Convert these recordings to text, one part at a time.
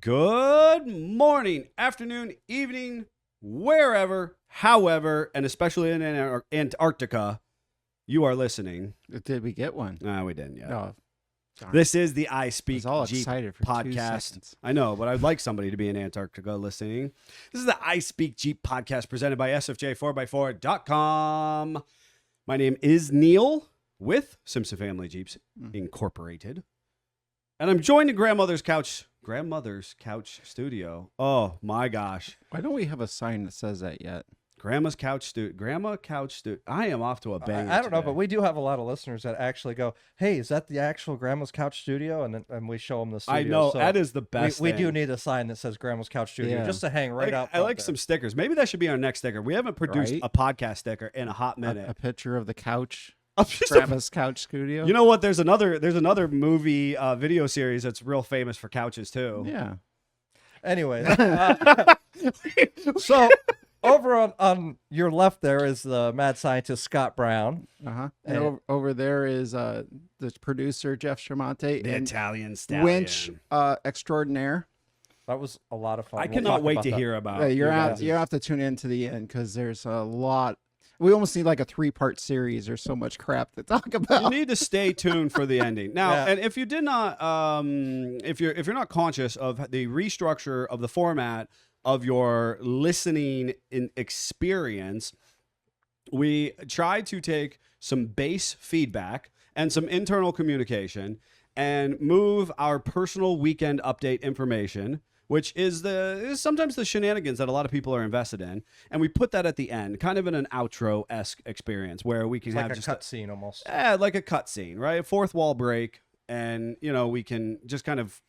Good morning, afternoon, evening, wherever, however, and especially in Antarctica, you are listening. Did we get one? No, we didn't yet. No. Darn. This is the I Speak I was all Jeep excited for 2 podcast. seconds. I know, but I'd like somebody to be in Antarctica listening. This is the I Speak Jeep podcast presented by SFJ4x4.com. My name is Neil with Simpson Family Jeeps Incorporated. And I'm joined in Grandmother's Couch studio. Oh my gosh. Why don't we have a sign that says that yet? Grandma Couch studio. I am off to a bang. I don't know, but we do have a lot of listeners that actually go, "Hey, is that the actual Grandma's Couch Studio?" And we show them the studio. I know, so that is the best we thing. do need a sign that says Grandma's Couch Studio just to hang right out. I like some stickers. Maybe that should be our next sticker. We haven't produced Right? a podcast sticker in a hot minute. A picture of the couch. Just Grandma's Couch Studio. You know what? There's another movie video series that's real famous for couches too. Yeah. Anyway, so over on your left there is the mad scientist Scott Brown. Uh-huh. And over there is the producer Jeff Tremonte. The and Italian stallion. winch extraordinaire. That was a lot of fun. I We'll cannot talk wait about to that. hear about. You your have guys'- to tune in to the end because there's a lot. We almost need like a 3-part series. There's so much crap to talk You about. need to stay tuned for the ending. Now, Yeah. and if you did not, if you're not conscious of the restructure of the format of your listening experience, we try to take some base feedback and some internal communication and move our personal weekend update information, which is sometimes the shenanigans that a lot of people are invested in, and we put that at the end, kind of in an outro-esque experience where we can It's have like a just cutscene almost. like a cutscene, right? A fourth wall break, and we can just kind of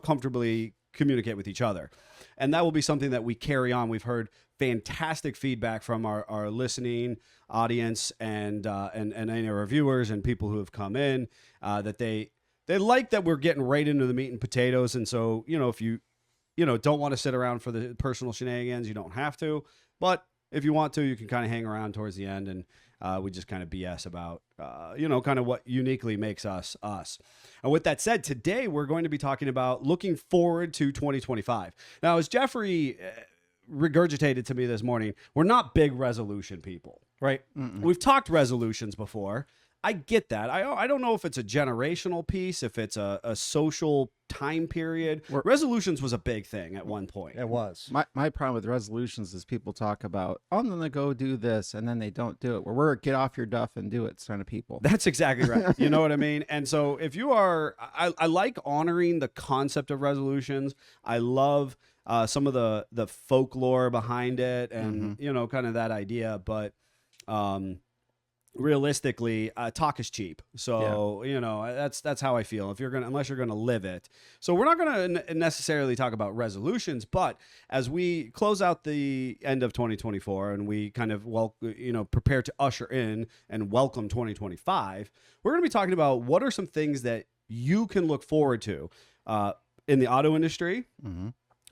comfortably communicate with each other, and that will be something that we carry on. We've heard fantastic feedback from our listening audience and any of our viewers and people who have come in that they like that we're getting right into the meat and potatoes. And so, if you don't want to sit around for the personal shenanigans, you don't have to. But if you want to, you can kind of hang around towards the end, and we just kind of BS about, kind of what uniquely makes us us. And with that said, today we're going to be talking about looking forward to 2025. Now, as Jeffrey regurgitated to me this morning, we're not big resolution people. Right. We've talked resolutions before. I get that. I don't know if it's a generational piece, if it's a social time period. Resolutions was a big thing at one point. It was. My problem with resolutions is people talk about, I'm going to go do this, and then they don't do it. We're get off your duff and do it kind of people. That's exactly right. You know what I mean? And so if you are, I like honoring the concept of resolutions. I love some of the folklore behind it and, kind of that idea. But realistically, talk is cheap. So, that's how I feel. Unless you're going to live it. So we're not going to necessarily talk about resolutions, but as we close out the end of 2024 and we kind of, prepare to usher in and welcome 2025, we're going to be talking about what are some things that you can look forward to in the auto industry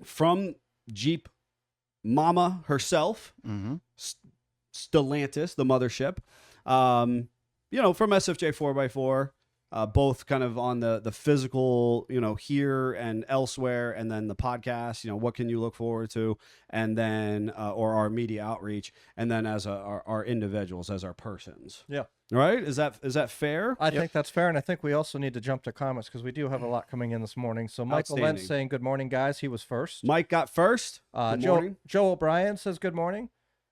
from Jeep Mama herself, Stellantis, the mothership, from SFJ 4x4, both kind of on the physical, here and elsewhere, and then the podcast, what can you look forward to, and then, or our media outreach, and then as our individuals, as our persons. Yeah. Right? Is that fair? I think that's fair, and I think we also need to jump to comments because we do have a lot coming in this morning. So Michael Lentz saying good morning, guys. He was first. Mike got first. Good morning. Joe O'Brien says good morning.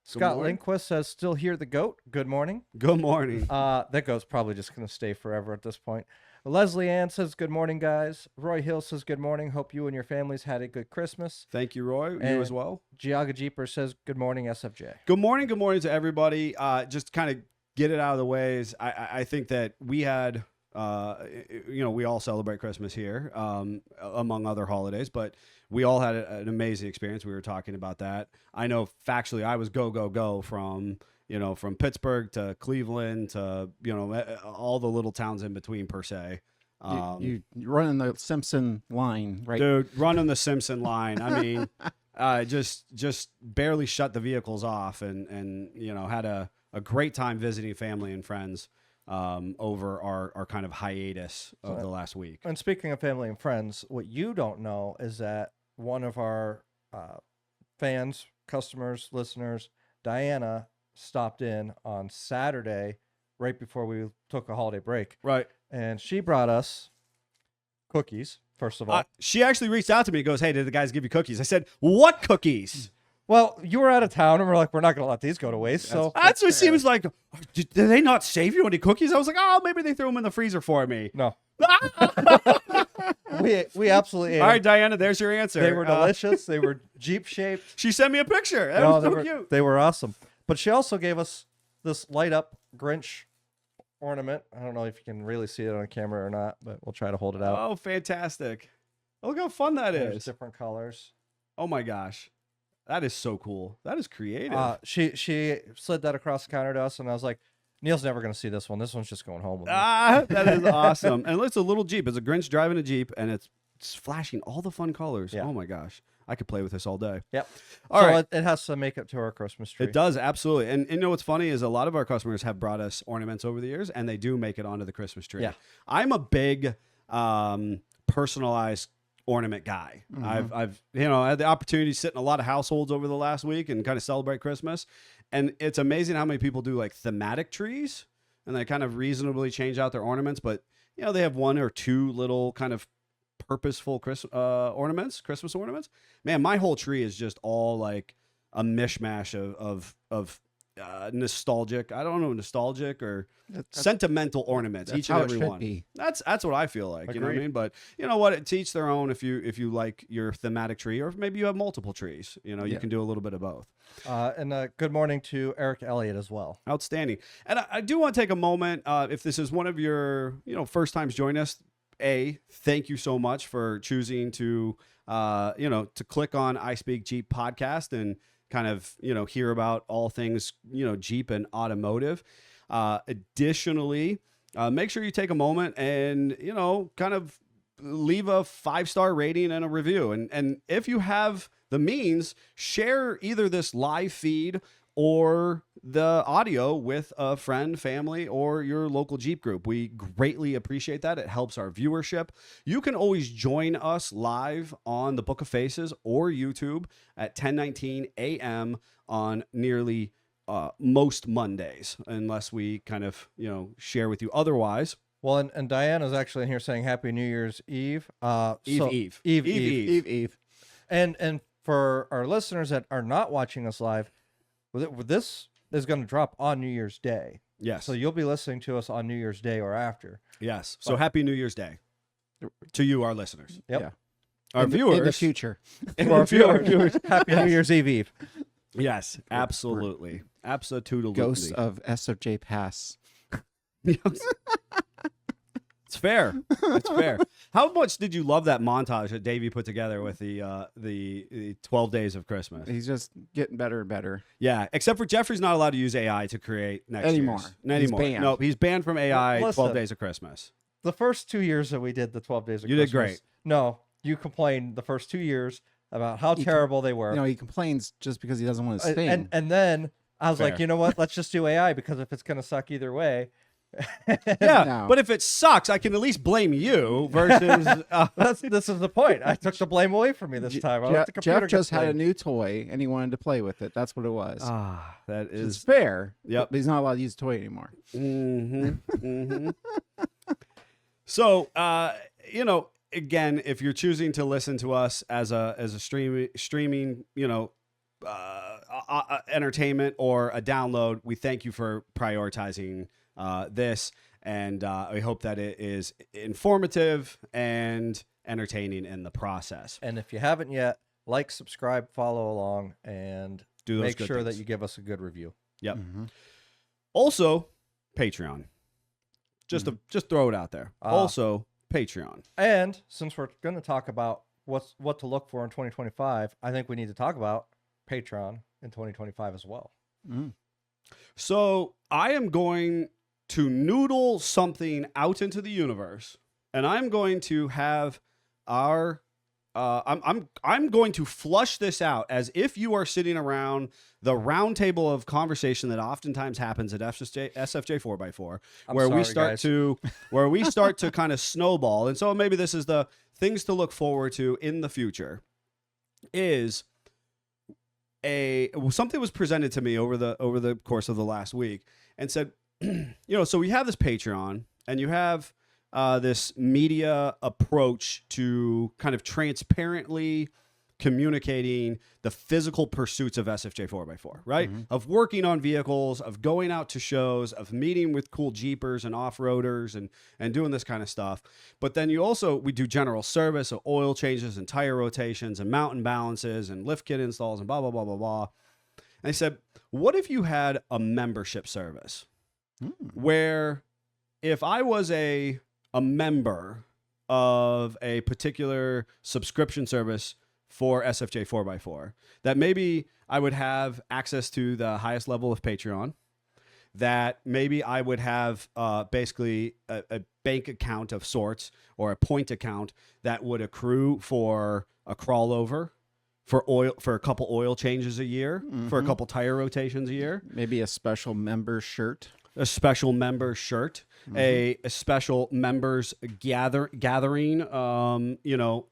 Scott morning. Lindquist says, still hear the goat. Good morning. Good morning. That goat's probably just going to stay forever at this point. Leslie Ann says, good morning, guys. Roy Hill says, good morning. Hope you and your families had a good Christmas. Thank you, Roy. You And as well. Giaga Jeeper says, good morning, SFJ. Good morning to everybody. Just kind of get it out of the ways. I think that we had, we all celebrate Christmas here, among other holidays, but we all had an amazing experience. We were talking about that. I know factually I was go from Pittsburgh to Cleveland to, all the little towns in between per se. You running the Simpson line, right? Dude, running the Simpson line. I mean, just barely shut the vehicles off and had a great time visiting family and friends over our kind of hiatus of the last week. And speaking of family and friends, what you don't know is that one of our fans, customers, listeners, Diana, stopped in on Saturday right before we took a holiday break. Right. And she brought us cookies, first of all. She actually reached out to me and goes, "Hey, did the guys give you cookies?" I said, "What cookies?" Well, you were out of town, and we're like, we're not going to let these go to waste. That's what she was like. Did they not save you any cookies? I was like, oh, maybe they threw them in the freezer for me. No. we absolutely ate All right, them. Diana, there's your answer. They were delicious. They were Jeep shaped. She sent me a picture. That was so cute. They were awesome. But she also gave us this light up Grinch ornament. I don't know if you can really see it on camera or not, but we'll try to hold it out. Oh, fantastic. Look how fun that There's is. different colors. Oh, my gosh. That is so cool. That is creative. She slid that across the counter to us, and I was like, Neil's never going to see this one. This one's just going home with me. That is awesome. And it's a little Jeep. It's a Grinch driving a Jeep, and it's flashing all the fun colors. Yeah. Oh, my gosh. I could play with this all day. Yep. All so right. it has to make it to our Christmas tree. It does, absolutely. And you know what's funny is a lot of our customers have brought us ornaments over the years, and they do make it onto the Christmas tree. Yeah. I'm a big personalized ornament guy. I've had the opportunity to sit in a lot of households over the last week and kind of celebrate Christmas. And it's amazing how many people do like thematic trees, and they kind of reasonably change out their ornaments, but they have one or two little kind of purposeful Christmas ornaments. Man, my whole tree is just all like a mishmash of nostalgic. I don't know, nostalgic or sentimental ornaments. That's each and how it every should one. be. That's what I feel like. You know what I Agreed. mean? But you know what? It's each their own. If you like your thematic tree, or maybe you have multiple trees. You Yeah. can do a little bit of both. And good morning to Eric Elliott as well. Outstanding. And I do want to take a moment. If this is one of your first times joining us, thank you so much for choosing to to click on I Speak Jeep podcast and kind of hear about all things Jeep and automotive. Additionally, make sure you take a moment and kind of leave a 5-star rating and a review. And if you have the means, share either this live feed or the audio with a friend, family, or your local Jeep group. We greatly appreciate that. It helps our viewership. You can always join us live on the Book of Faces or YouTube at 10:19 a.m. on nearly most Mondays, unless we kind of share with you otherwise. Well, and Diana's actually in here saying Happy New Year's Eve. Eve. And for our listeners that are not watching us live, this is going to drop on New Year's Day. Yes. So you'll be listening to us on New Year's Day or after. Yes. So happy New Year's Day to you, our listeners. Yep. Yeah. Our viewers. In the future. For our viewers, Happy New Year's Eve. Yes, absolutely. Absolutely. Ghosts of SFJ Pass. It's fair. It's fair. How much did you love that montage that Davey put together with the 12 days of Christmas? He's just getting better and better. Yeah, except for Jeffrey's not allowed to use AI to create next Anymore. year's. Not He's anymore. banned. No, he's banned from AI. Well, 12 listen. days of Christmas. The first 2 years that we did the 12 days of You Christmas. did great. No, you complained the first 2 years about how terrible they were. He complains just because he doesn't want to sting. And then I was like, Fair. you know what? Let's just do AI because if it's going to suck either way. Yeah, No. but if it sucks, I can at least blame you versus. This is the point. I took the blame away from me this time. I let the computer Jeff get just had a blamed. new toy and he wanted to play with it. That's what it was. That It's is. fair. Yep. But he's not allowed to use the toy anymore. So, again, if you're choosing to listen to us as a streaming, entertainment or a download, we thank you for prioritizing this, and we hope that it is informative and entertaining in the process. And if you haven't yet, like, subscribe, follow along, and Do those make good sure things. that you give us a good review. Yep. Mm-hmm. Also, Patreon. Just throw it out there. Also, Patreon. And since we're going to talk about what to look for in 2025, I think we need to talk about Patreon in 2025 as well. Mm. So I am going to noodle something out into the universe, and I'm going to have our I'm going to flush this out as if you are sitting around the round table of conversation that oftentimes happens at SFJ 4x4, where we sorry, guys. where we start to kind of snowball. And so maybe this is the things to look forward to in the future. Is something was presented to me over the course of the last week and said, so we have this Patreon and you have this media approach to kind of transparently communicating the physical pursuits of SFJ 4x4, right? Mm-hmm. Of working on vehicles, of going out to shows, of meeting with cool Jeepers and off-roaders and doing this kind of stuff. But then we do general service, so oil changes and tire rotations and mountain balances and lift kit installs and blah, blah, blah, blah, blah. And they said, what if you had a membership service where if I was a member of a particular subscription service for SFJ 4x4, that maybe I would have access to the highest level of Patreon, that maybe I would have basically a bank account of sorts or a point account that would accrue for a crawl over, for a couple oil changes a year, for a couple tire rotations a year. Maybe a special member shirt. A special member shirt, a special members gathering, in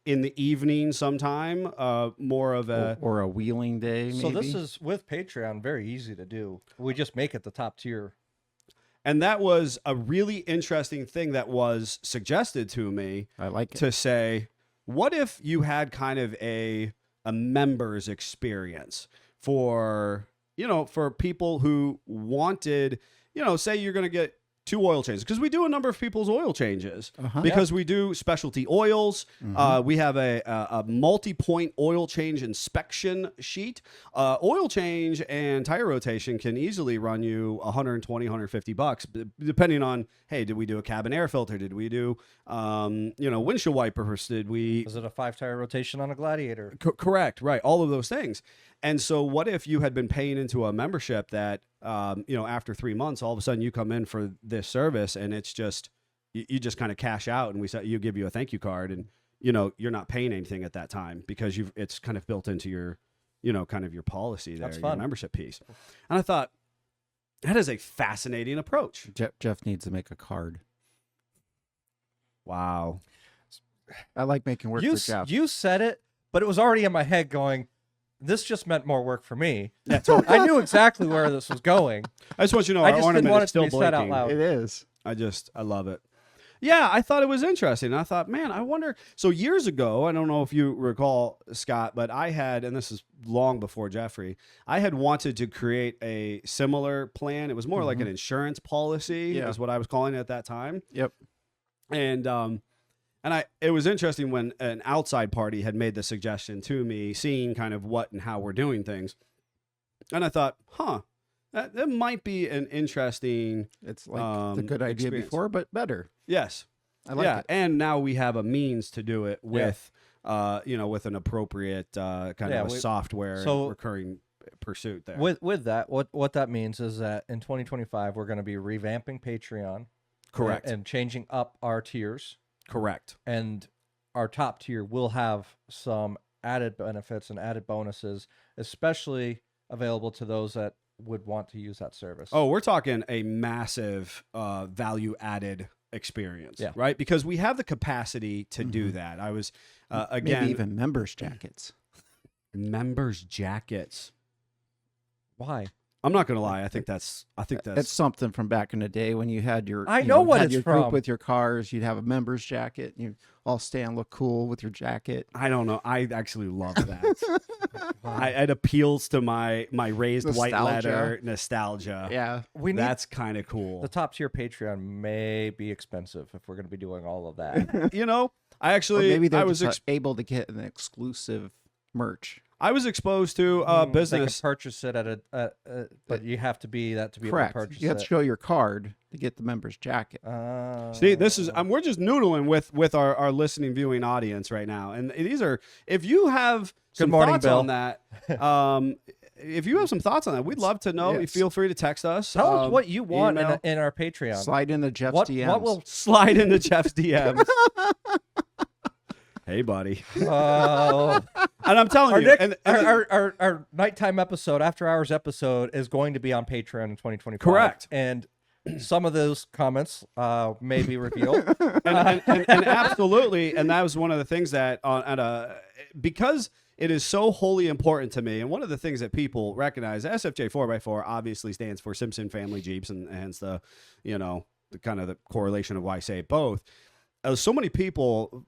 the evening sometime, more of a... Or a wheeling day, maybe. So this is, with Patreon, very easy to do. We just make it the top tier. And that was a really interesting thing that was suggested to me. I like it. To say, what if you had kind of a members experience for people who wanted... say you're going to get 2 oil changes, because we do a number of people's oil changes because we do specialty oils. We have a multi-point oil change inspection sheet. Oil change and tire rotation can easily run you $120, $150, depending on, hey, did we do a cabin air filter? Did we do, windshield wipers? Did we... Is it a 5-tire rotation on a Gladiator? Correct. Right. All of those things. And so what if you had been paying into a membership that, after 3 months, all of a sudden you come in for this service and it's just, you just kind of cash out and you give you a thank you card and, you're not paying anything at that time because it's kind of built into your, kind of your policy there, That's your fun. membership piece. And I thought that is a fascinating approach. Jeff needs to make a card. Wow. I like making work for Jeff. You said it, but it was already in my head going, this just meant more work for me. Yeah, totally. I knew exactly where this was going. I just want you to know I our just didn't ornament want is it to still be said out blinking. loud. It is. I love it. Yeah, I thought it was interesting. And I thought, man, I wonder. So years ago, I don't know if you recall, Scott, but I had, and this is long before Jeffrey, I had wanted to create a similar plan. It was more like an insurance policy, is what I was calling it at that time. Yep. And it was interesting when an outside party had made the suggestion to me, seeing kind of what and how we're doing things. And I thought, that might be an interesting... It's like the good idea experience. before, but better. Yes. I like it. And now we have a means to do it with, with an appropriate kind of a software recurring pursuit there. With that, what that means is that in 2025, we're going to be revamping Patreon. Correct. And changing up our tiers. Correct. And our top tier will have some added benefits and added bonuses, especially available to those that would want to use that service. Oh, we're talking a massive value added experience, right? Because we have the capacity to do that. I was, again... Maybe even members jackets. Members jackets. Why? I'm not going to lie. I think that's It's something from back in the day when you had your it's group from. with your cars. You'd have a members jacket. And you all stand look cool with your jacket. I don't know. I actually love that. It appeals to my raised white letter nostalgia. Yeah, that's kind of cool. The top tier Patreon may be expensive if we're going to be doing all of that. I actually maybe I they're was just able to get an exclusive merch. I was exposed to They business. can purchase it but you have to be that to be Correct. able to purchase You have it. to show your card to get the members jacket. See, this is we're just noodling with our listening viewing audience right now, and these are if you have some morning, thoughts Bill. on that. If you have some thoughts on that, we'd love to know. Yes. Feel free to text us. Tell us what you want email. in our Patreon. Slide into Jeff's what DMs. what will Slide into Jeff's DMs. Hey, buddy. Oh. And I'm telling Our, you, Nick, and our nighttime episode, after hours episode, is going to be on Patreon in 2025. Correct. And some of those comments may be revealed. and absolutely, and that was one of the things that because it is so wholly important to me, and one of the things that people recognize, SFJ 4x4 obviously stands for Simpson Family Jeeps, and hence the kind of the correlation of why I say both. So many people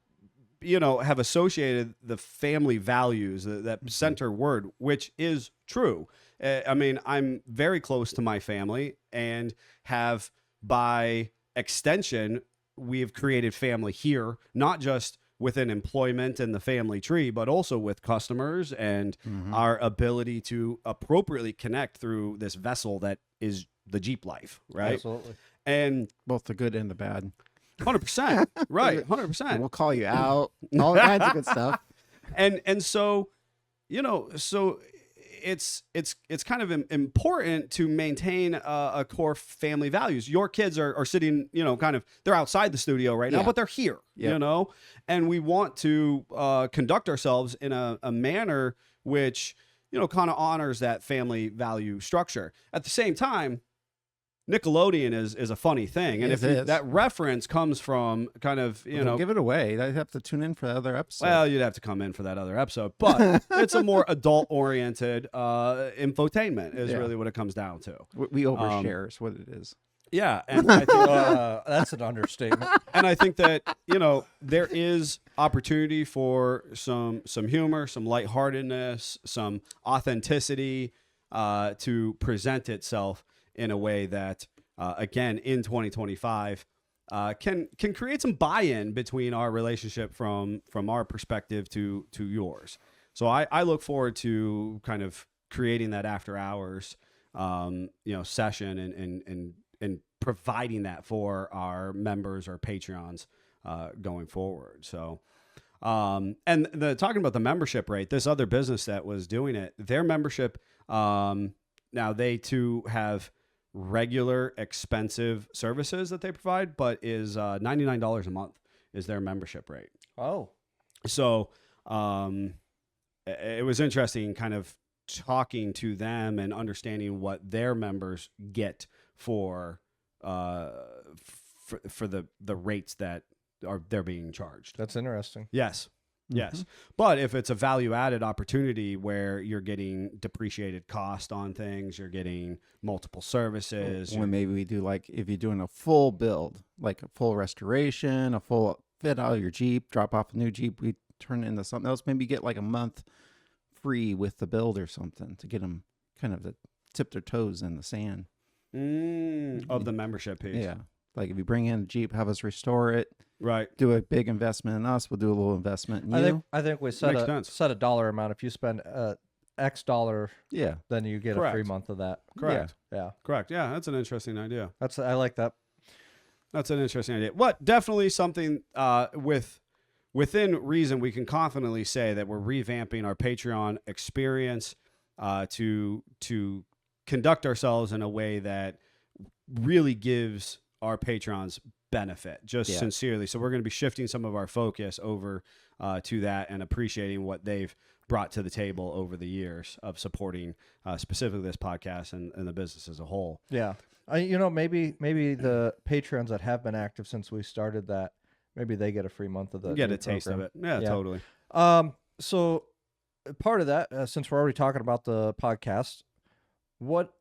have associated the family values, that center word, which is true. I mean, I'm very close to my family and have, by extension, we've created family here, not just within employment and the family tree, but also with customers and our ability to appropriately connect through this vessel that is the Jeep life, right? Absolutely. And Both the good and the bad. 100%, right? 100%. We'll call you out. All kinds of good stuff. And so, so it's kind of important to maintain a core family values. Your kids are sitting, kind of, they're outside the studio right now, Yeah. but they're here, Yep. and we want to conduct ourselves in a manner which, kind of honors that family value structure. At the same time, Nickelodeon is a funny thing, and Yes, if it is. that reference comes from kind of Don't give it away. They have to tune in for the other episode. well, you'd have to come in for that other episode, but it's a more adult-oriented infotainment is Yeah. really what it comes down to. We overshare is what it is. Yeah, and I think That's an understatement. that there is opportunity for some humor, some lightheartedness, some authenticity to present itself in a way that, again, in 2025, can create some buy-in between our relationship from our perspective to yours. So I look forward to kind of creating that after hours, session and providing that for our members or Patreons going forward. So, and talking about the membership rate, this other business that was doing it, their membership, now they too have regular expensive services that they provide, but is $99 a month is their membership rate. Oh. So it was interesting kind of talking to them and understanding what their members get for the rates that they're being charged. That's interesting. Yes. Yes. But if it's a value added opportunity where you're getting depreciated cost on things, you're getting multiple services. When maybe we do, like, if you're doing a full build, like a full restoration, a full fit out of your Jeep, drop off a new Jeep, we turn it into something else. Maybe get like a month free with the build or something to get them kind of to tip their toes in the sand. Of the membership piece. Yeah. Like if you bring in a Jeep, have us restore it, Right. do a big investment in us, we'll do a little investment in you. I think we set Makes a sense. set a dollar amount. If you spend X dollar, Yeah. then you get a free Correct. month of that. Correct. Yeah. Correct. Yeah, that's an interesting idea. I like that. That's an interesting idea. What definitely something within reason we can confidently say that we're revamping our Patreon experience to conduct ourselves in a way that really gives our patrons benefit, just sincerely. So we're going to be shifting some of our focus over to that and appreciating what they've brought to the table over the years of supporting specifically this podcast and the business as a whole. Yeah. Maybe the patrons that have been active since we started that, maybe they get a free month of the Get new a taste program. of it. Yeah, Yeah. totally. So part of that, since we're already talking about the podcast, what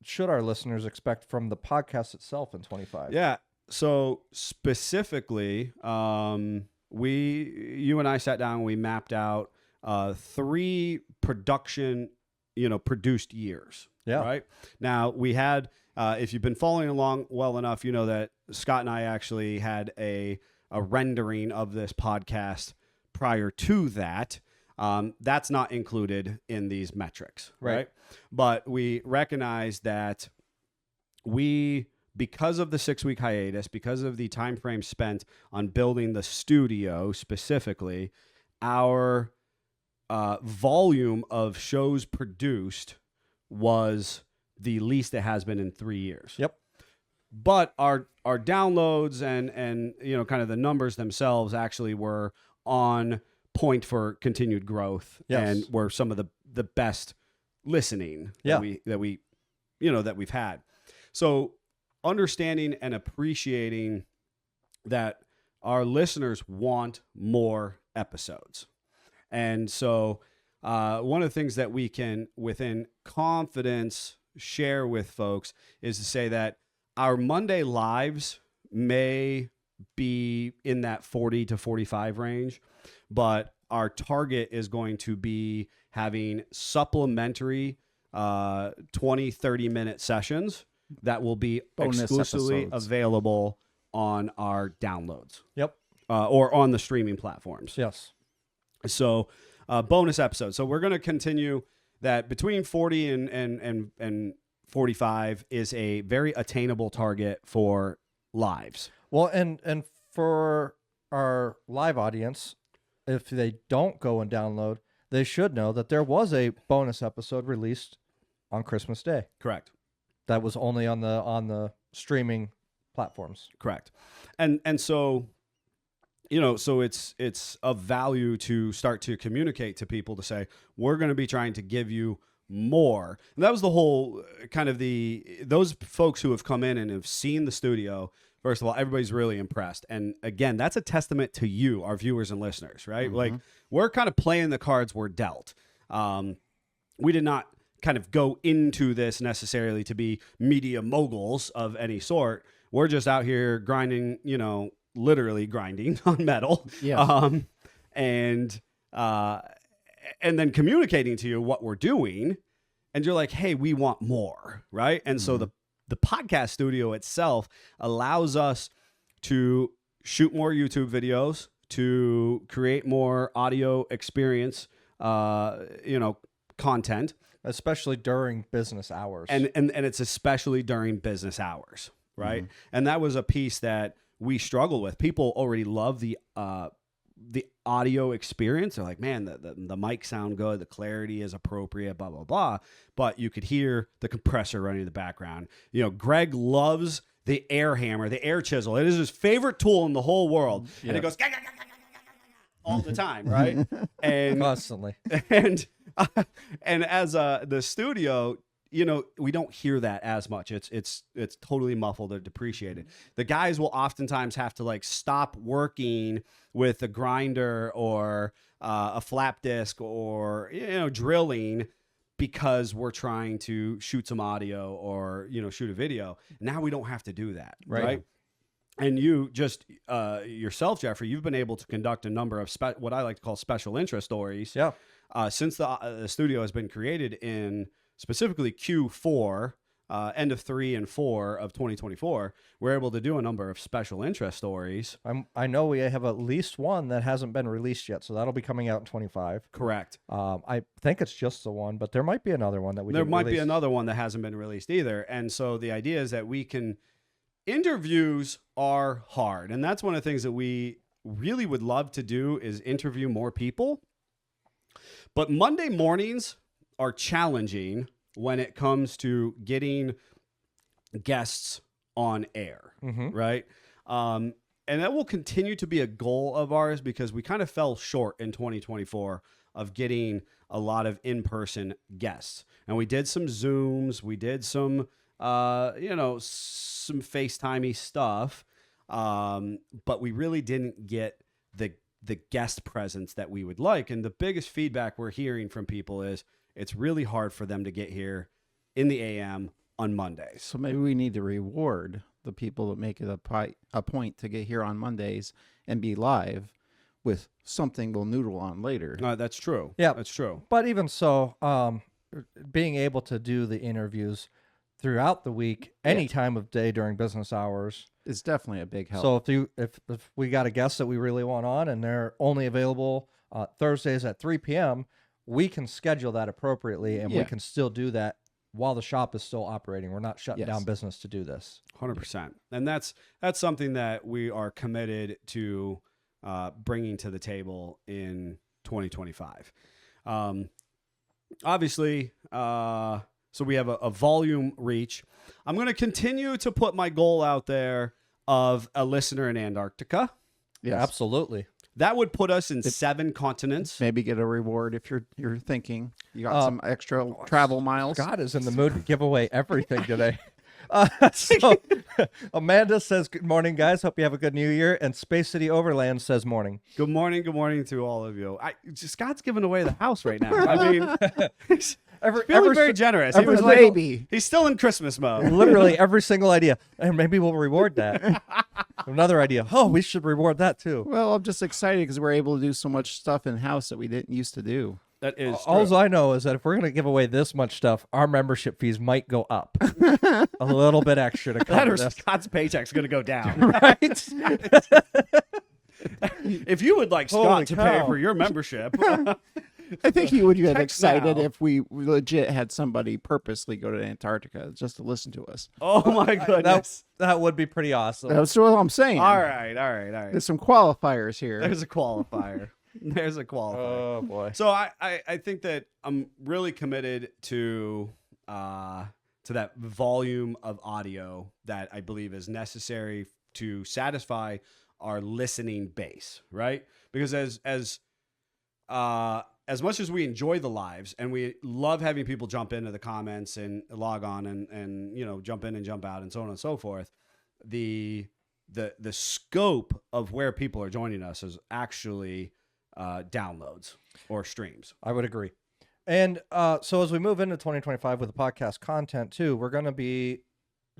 should our listeners expect from the podcast itself in 25? Yeah. So specifically, you and I sat down and we mapped out 3 production, produced years. Yeah. Right. Now we had, if you've been following along well enough, you know that Scott and I actually had a rendering of this podcast prior to that. That's not included in these metrics, right? But we recognize that because of the 6-week hiatus, because of the time frame spent on building the studio specifically, our volume of shows produced was the least it has been in 3 years. Yep. But our downloads and kind of the numbers themselves actually were on point for continued growth, Yes. and we're some of the best listening Yeah. that we've had. So understanding and appreciating that our listeners want more episodes. And so one of the things that we can within confidence share with folks is to say that our Monday lives may be in that 40 to 45 range, but our target is going to be having supplementary 20, 30-minute sessions that will be Bonus exclusively episodes. available on our downloads. Yep. Or on the streaming platforms. Yes. So bonus episodes. So we're going to continue that between 40 and 45 is a very attainable target for lives. Well, and for our live audience, if they don't go and download, they should know that there was a bonus episode released on Christmas Day. Correct. That was only on the streaming platforms. Correct. And so, so it's of value to start to communicate to people to say, we're going to be trying to give you more. And that was the whole kind of those folks who have come in and have seen the studio. First of all, everybody's really impressed. And again, that's a testament to you, our viewers and listeners, right? Mm-hmm. Like, we're kind of playing the cards we're dealt. We did not kind of go into this necessarily to be media moguls of any sort. We're just out here grinding, literally grinding on metal. Yeah. And then communicating to you what we're doing. And you're like, hey, we want more, right? And so the podcast studio itself allows us to shoot more YouTube videos, to create more audio experience, content. Especially during business hours. And it's especially during business hours, right? And that was a piece that we struggle with. People already love the audio experience. They're like, man, the mic sound good, the clarity is appropriate, blah, blah, blah. But you could hear the compressor running in the background. Greg loves the air hammer, the air chisel. It is his favorite tool in the whole world. And it goes all the time, right? And constantly. And as the studio, we don't hear that as much. It's totally muffled or depreciated. The guys will oftentimes have to like stop working with a grinder or a flap disc or drilling because we're trying to shoot some audio or shoot a video. Now we don't have to do that, right? And you just yourself, Jeffrey, you've been able to conduct a number of what I like to call special interest stories. Yeah. Since the studio has been created in specifically Q4, end of 3 and 4 of 2024, we're able to do a number of special interest stories. I know we have at least one that hasn't been released yet, so that'll be coming out in 25. Correct. I think it's just the one, but there might be another one that we There didn't might be release. another one that hasn't been released either. And so the idea is that interviews are hard. And that's one of the things that we really would love to do is interview more people. But Monday mornings are challenging when it comes to getting guests on air, right? And that will continue to be a goal of ours because we kind of fell short in 2024 of getting a lot of in-person guests. And we did some Zooms, we did some, some FaceTimey stuff, but we really didn't get the guest presence that we would like. And the biggest feedback we're hearing from people is it's really hard for them to get here in the AM on Mondays. So maybe we need to reward the people that make it a point to get here on Mondays and be live with something we'll noodle on later. That's true. Yeah. That's true. But even so, being able to do the interviews throughout the week, any time of day during business hours, It's definitely a big help. So if we got a guest that we really want on and they're only available Thursdays at 3 p.m., we can schedule that appropriately and we can still do that while the shop is still operating. We're not shutting down business to do this. 100%. And that's something that we are committed to bringing to the table in 2025. Obviously, so we have a volume reach. I'm going to continue to put my goal out there of a listener in Antarctica. Yes. Absolutely. That would put us in 7 continents. Maybe get a reward if you're thinking you got some extra travel miles. Scott is in the mood to give away everything today. So Amanda says, "Good morning, guys. Hope you have a good New Year." And Space City Overland says, "Morning." Good morning to all of you. Scott's giving away the house right now. I mean, he's feeling very generous. He was like, he's still in Christmas mode. Literally every single idea, and maybe we'll reward that. Another idea. Oh, we should reward that too. Well, I'm just excited because we're able to do so much stuff in house that we didn't used to do. That is All I know is that if we're going to give away this much stuff, our membership fees might go up a little bit extra to that cover or this. Scott's paycheck's going to go down. Right? If you would like Holy Scott to pay cow. for your membership, I think he would get Text excited now. if we legit had somebody purposely go to Antarctica just to listen to us. oh my goodness. That would be pretty awesome. That's what I'm saying. All right. There's some qualifiers here. There's a qualifier. There's a qualifier. Oh boy. So I think that I'm really committed to that volume of audio that I believe is necessary to satisfy our listening base, right? Because as much as we enjoy the lives and we love having people jump into the comments and log on and jump in and jump out and so on and so forth, the scope of where people are joining us is actually downloads or streams. I would agree. And so as we move into 2025 with the podcast content too, we're going to be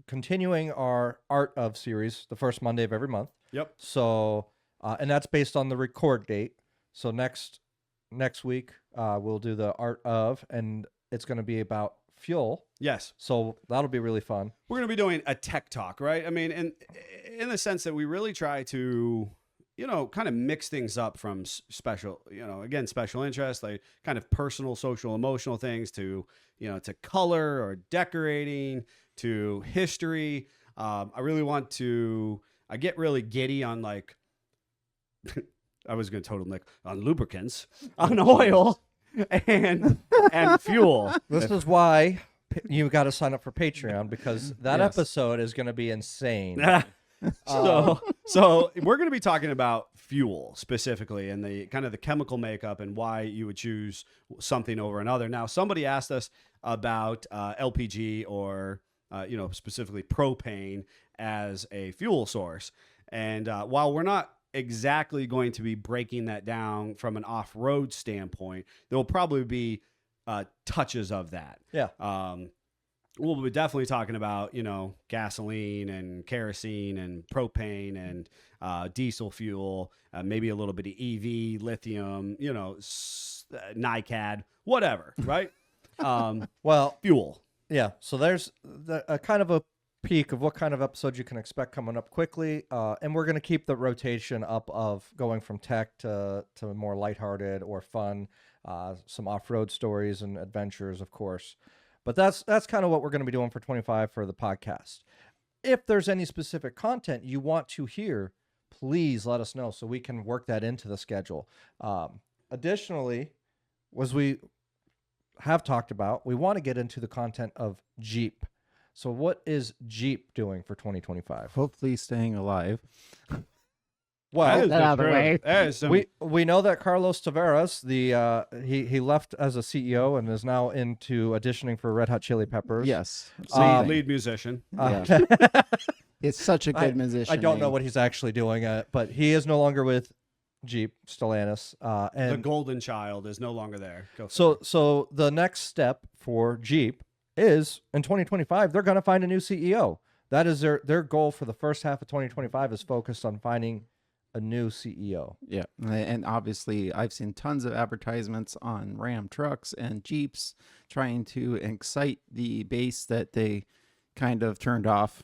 continuing our Art of series the first Monday of every month. Yep. So, and that's based on the record date. So next week, we'll do the Art of, and it's going to be about fuel. Yes. So that'll be really fun. We're going to be doing a tech talk, right? I mean, in the sense that we really try to, kind of mix things up from special interest, like kind of personal, social, emotional things to color or decorating to history. I get really giddy on like, I was going to total Nick on lubricants, on oil and fuel. This is why you got to sign up for Patreon, because that Yes. episode is going to be insane. So we're going to be talking about fuel specifically and the kind of the chemical makeup and why you would choose something over another. Now, somebody asked us about LPG or specifically propane as a fuel source, and while we're not exactly going to be breaking that down from an off-road standpoint, there will probably be touches of that. Yeah. We'll be definitely talking about, gasoline and kerosene and propane and diesel fuel, maybe a little bit of EV, lithium, NiCad, whatever, right? Well, Fuel. yeah. So there's a kind of a peek of what kind of episodes you can expect coming up quickly. And we're going to keep the rotation up of going from tech to more lighthearted or fun, some off-road stories and adventures, of course. But that's kind of what we're going to be doing for 25 for the podcast. If there's any specific content you want to hear, please let us know so we can work that into the schedule. Additionally, as we have talked about, we want to get into the content of Jeep. So what is Jeep doing for 2025? Hopefully staying alive. Well, that out of the way. we know that Carlos Tavares, he left as a CEO and is now into auditioning for Red Hot Chili Peppers. Yes. Lead musician. Yeah. It's such a good musician. I don't know name. what he's actually doing, but he is no longer with Jeep Stellantis. The And golden child is no longer there. Go for it. so the next step for Jeep is in 2025 they're going to find a new CEO. That is their goal for the first half of 2025 is focused on finding a new CEO. Yeah. And obviously, I've seen tons of advertisements on Ram trucks and Jeeps trying to excite the base that they kind of turned off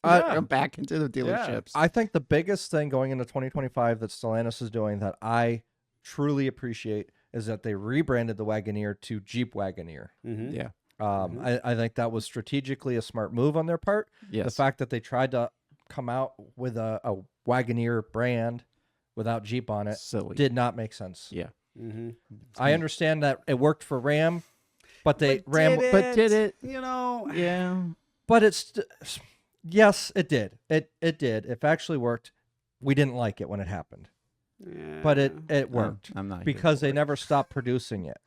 back into the dealerships. I think the biggest thing going into 2025 that Stellantis is doing that I truly appreciate is that they rebranded the Wagoneer to Jeep Wagoneer. Mhm. Yeah. I think that was strategically a smart move on their part. Yes. The fact that they tried to come out with a Wagoneer brand without Jeep on it Silly. did not make sense. Yeah. Mhm. I understand that it worked for Ram, but did it? Yeah. But it's yes, it did. It did. It actually worked. We didn't like it when it happened. but it Yeah, worked I'm not here because for they it. never stopped producing it.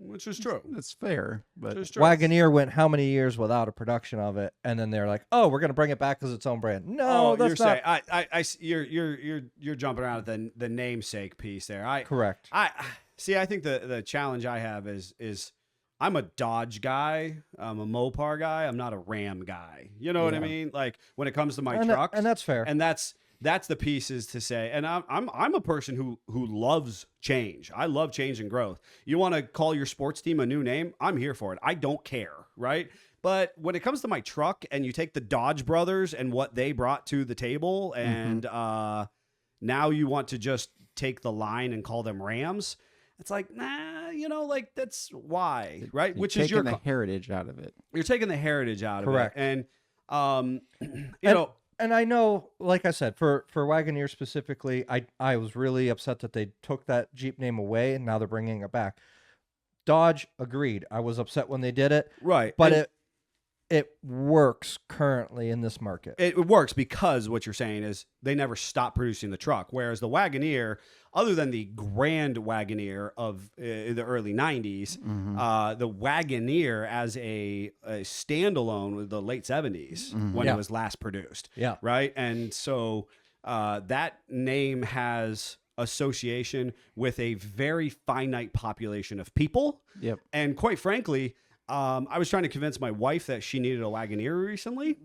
which is true. It's fair, but Which is true. Wagoneer went how many years without a production of it, and then they're like, "Oh, we're going to bring it back as its own brand." No, Oh, that's you're not saying you're jumping around at the namesake piece there. correct. I see. I think the challenge I have is I'm a Dodge guy. I'm a Mopar guy. I'm not a Ram guy. You know what I Yeah. mean? Like when it comes to my And trucks, that's fair. and that's the pieces to say. And I'm a person who loves change. I love change and growth. You want to call your sports team a new name? I'm here for it. I don't care, right? But when it comes to my truck, and you take the Dodge brothers and what they brought to the table, and now you want to just take the line and call them Rams, it's like, nah, like that's why, right? you're Which is your taking the heritage out of it. you're taking the heritage out Correct. of it, and And- And I know, like I said, for Wagoneer specifically, I was really upset that they took that Jeep name away and now they're bringing it back. Dodge agreed. I was upset when they did it, right, but and it works currently in this market. it works because what you're saying is they never stopped producing the truck. Whereas the Wagoneer, other than the Grand Wagoneer of the early 90s, the Wagoneer as a standalone was the late 70s when Yeah. it was last produced. Yeah. Right. And so that name has association with a very finite population of people. Yep. And quite frankly, I was trying to convince my wife that she needed a Wagoneer recently.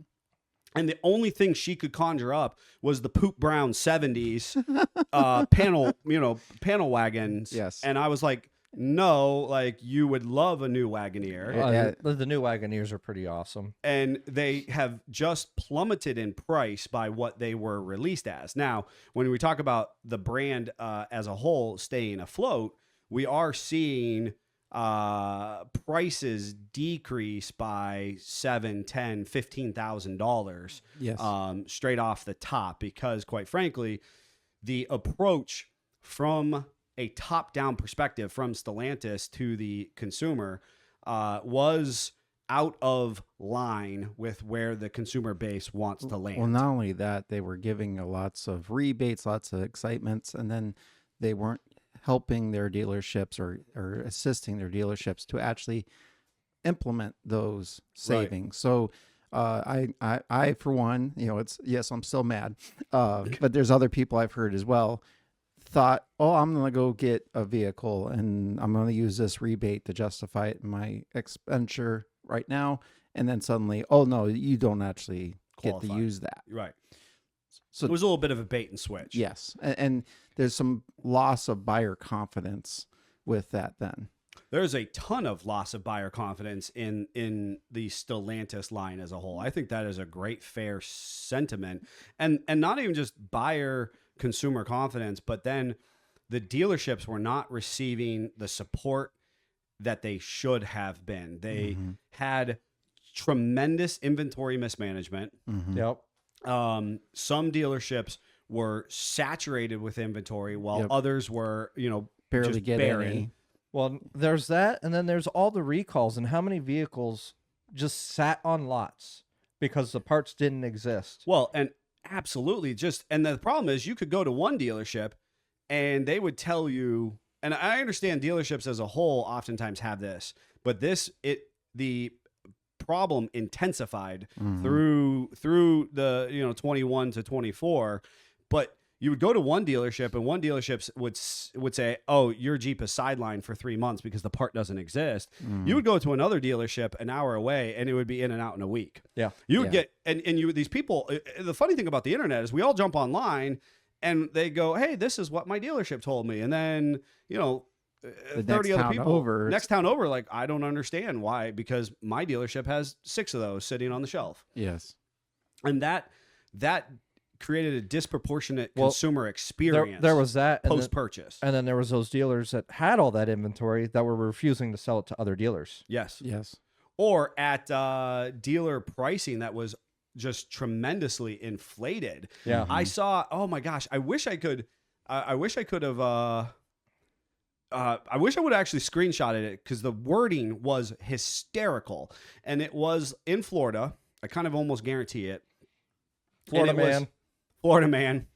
And the only thing she could conjure up was the poop brown 70s panel wagons. Yes. And I was like, no, like you would love a new Wagoneer. Yeah. The new Wagoneers are pretty awesome. And they have just plummeted in price by what they were released as. Now, when we talk about the brand as a whole staying afloat, we are seeing prices decrease by $7,000, $10,000, $15,000 Yes. straight off the top, because quite frankly, the approach from a top-down perspective from Stellantis to the consumer was out of line with where the consumer base wants to land. Well, not only that, they were giving lots of rebates, lots of excitements, and then they weren't helping their dealerships or assisting their dealerships to actually implement those savings. So I for one, it's, yes, I'm still mad, but there's other people I've heard as well thought, oh, I'm going to go get a vehicle and I'm going to use this rebate to justify it in my expenditure right now. And then suddenly, oh no, you don't actually get to Qualify. use that. Right. So It was a little bit of a bait and switch. yes. And there's some loss of buyer confidence with that then. There's a ton of loss of buyer confidence in the Stellantis line as a whole. I think that is a great, fair sentiment. And not even just buyer consumer confidence, but then the dealerships were not receiving the support that they should have been. They had tremendous inventory mismanagement. Yep. Some dealerships were saturated with inventory while Yep. others were, Barely just get barren. any. Well, there's that, and then there's all the recalls and how many vehicles just sat on lots because the parts didn't exist. Well, and absolutely and the problem is you could go to one dealership and they would tell you, and I understand dealerships as a whole oftentimes have this, but the problem intensified through the 21 to 24, but you would go to one dealership and one dealership would say, oh, your Jeep is sidelined for 3 months because the part doesn't exist. You would go to another dealership an hour away and it would be in and out in a week. Yeah. You would Yeah. get, and these people, the funny thing about the internet is we all jump online and they go, hey, this is what my dealership told me. And then, 30 next other town people, over, next town over, like, I don't understand why, because my dealership has 6 of those sitting on the shelf. Yes. And that created a disproportionate Well, consumer experience. There was that, and then, post-purchase. and then there was those dealers that had all that inventory that were refusing to sell it to other dealers. Yes. Yes. Or at dealer pricing that was just tremendously inflated. Yeah. I saw, oh my gosh, I wish I could have I wish I would have actually screenshotted it because the wording was hysterical. And it was in Florida. I kind of almost guarantee it. Florida And it was- man. Florida man.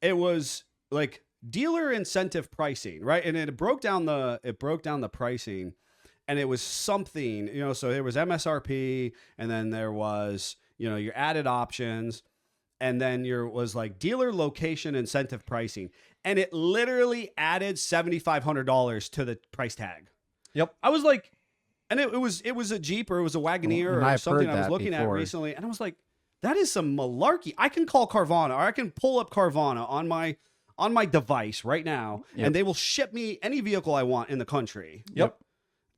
It was like dealer incentive pricing, right? And it broke down the pricing, and it was something, so there was MSRP, and then there was, your added options, and then was like dealer location incentive pricing, and it literally added $7,500 to the price tag. Yep. I was like, and it was a Jeep or it was a Wagoneer And or I've something heard I was that looking at before. recently, and I was like, that is some malarkey. I can call Carvana, or I can pull up Carvana on my device right now, Yep. and they will ship me any vehicle I want in the country. Yep.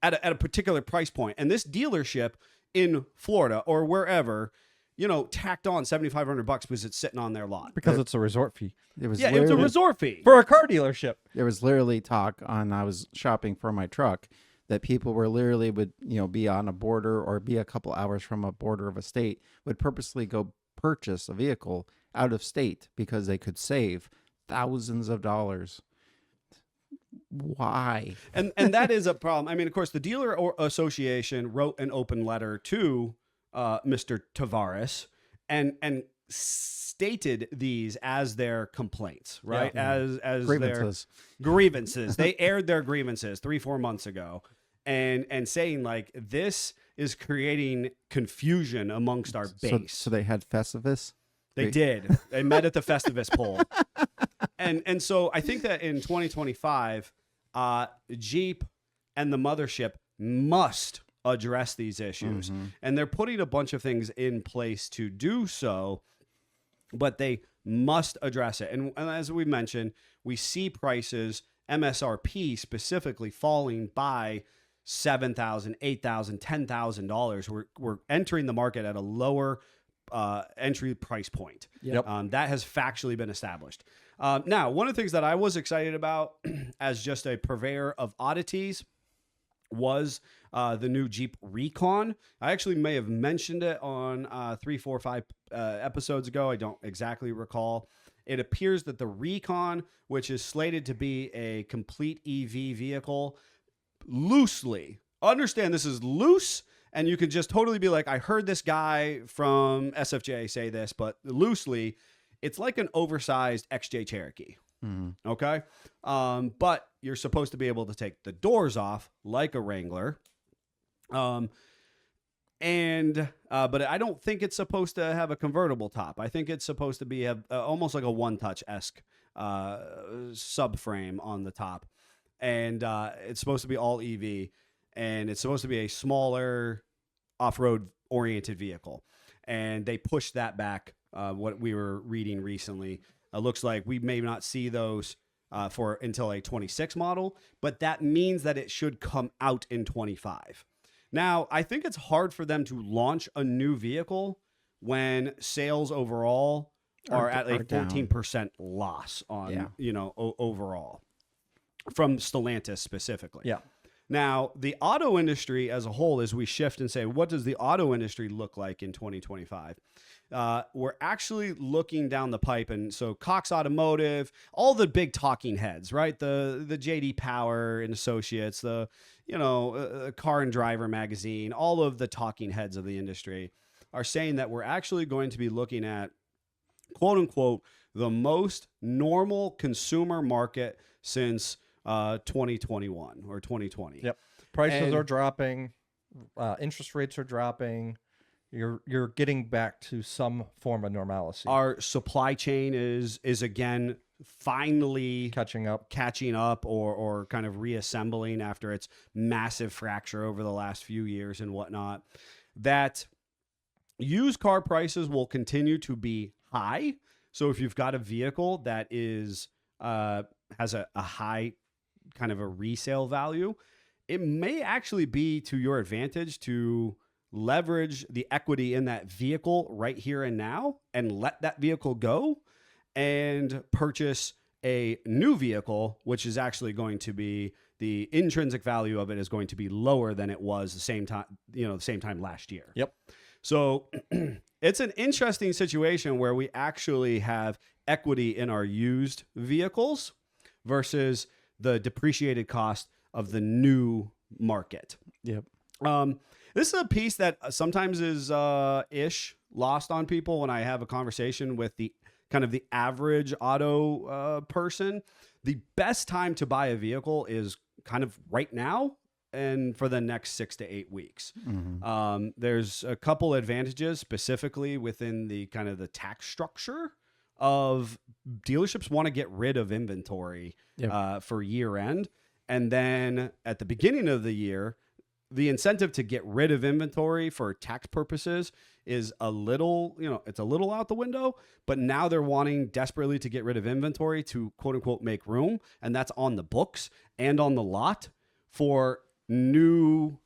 At a particular price point. And this dealership in Florida or wherever, tacked on $7,500 because it's sitting on their lot. Because it's a resort fee It was Yeah, it was a literally- resort fee. for a car dealership. There was literally talk on, I was shopping for my truck, that people were literally would, be on a border or be a couple hours from a border of a state, would purposely go purchase a vehicle out of state because they could save thousands of dollars. Why? And that is a problem. I mean, of course, the dealer association wrote an open letter to Mr. Tavares and stated these as their complaints, right? As Grievances. their grievances. They aired their grievances 3-4 months ago, and saying like this is creating confusion amongst our base. So they had Festivus. They did. They met at the Festivus poll. And so I think that in 2025, Jeep and the mothership must address these issues. Mm-hmm. And they're putting a bunch of things in place to do so, but they must address it. And as we mentioned, we see prices, MSRP specifically, falling by $7,000, $8,000, $10,000. We're entering the market at a lower entry price point. Yep. That has factually been established. Now, one of the things that I was excited about as just a purveyor of oddities was the new Jeep Recon. I actually may have mentioned it on 3, 4, 5 episodes ago. I don't exactly recall. It appears that the Recon, which is slated to be a complete EV vehicle, loosely, understand this is loose, and you can just totally be like, I heard this guy from SFJ say this, but loosely, it's like an oversized XJ Cherokee. Mm-hmm. Okay. But you're supposed to be able to take the doors off like a Wrangler. But I don't think it's supposed to have a convertible top. I think it's supposed to be almost like a One Touch-esque subframe on the top. And it's supposed to be all EV, and it's supposed to be a smaller off-road oriented vehicle. And they pushed that back. What we were reading recently, looks like we may not see those until a 26 model, but that means that it should come out in 25. Now, I think it's hard for them to launch a new vehicle when sales overall are at a 14% loss on, overall from Stellantis specifically. Yeah. Now, the auto industry as a whole, as we shift and say, what does the auto industry look like in 2025? We're actually looking down the pipe. And so Cox Automotive, all the big talking heads, right? The JD Power and Associates, the Car and Driver magazine, all of the talking heads of the industry are saying that we're actually going to be looking at, quote unquote, the most normal consumer market since 2021 or 2020. Yep. Prices are dropping. Interest rates are dropping. You're getting back to some form of normalcy. Our supply chain is again finally catching up or kind of reassembling after its massive fracture over the last few years and whatnot. That used car prices will continue to be high. So if you've got a vehicle that is has a high kind of a resale value, it may actually be to your advantage to leverage the equity in that vehicle right here and now and let that vehicle go and purchase a new vehicle, which is actually going to be, the intrinsic value of it is going to be lower than it was the same time last year. Yep. So it's an interesting situation where we actually have equity in our used vehicles versus the depreciated cost of the new market. Yep. This is a piece that sometimes is lost on people when I have a conversation with the kind of the average auto person, the best time to buy a vehicle is kind of right now and for the next 6 to 8 weeks. There's a couple advantages specifically within the kind of the tax structure of dealerships want to get rid of inventory for year end. And then at the beginning of the year, the incentive to get rid of inventory for tax purposes is a little, it's a little out the window, but now they're wanting desperately to get rid of inventory to quote unquote make room. And that's on the books and on the lot for the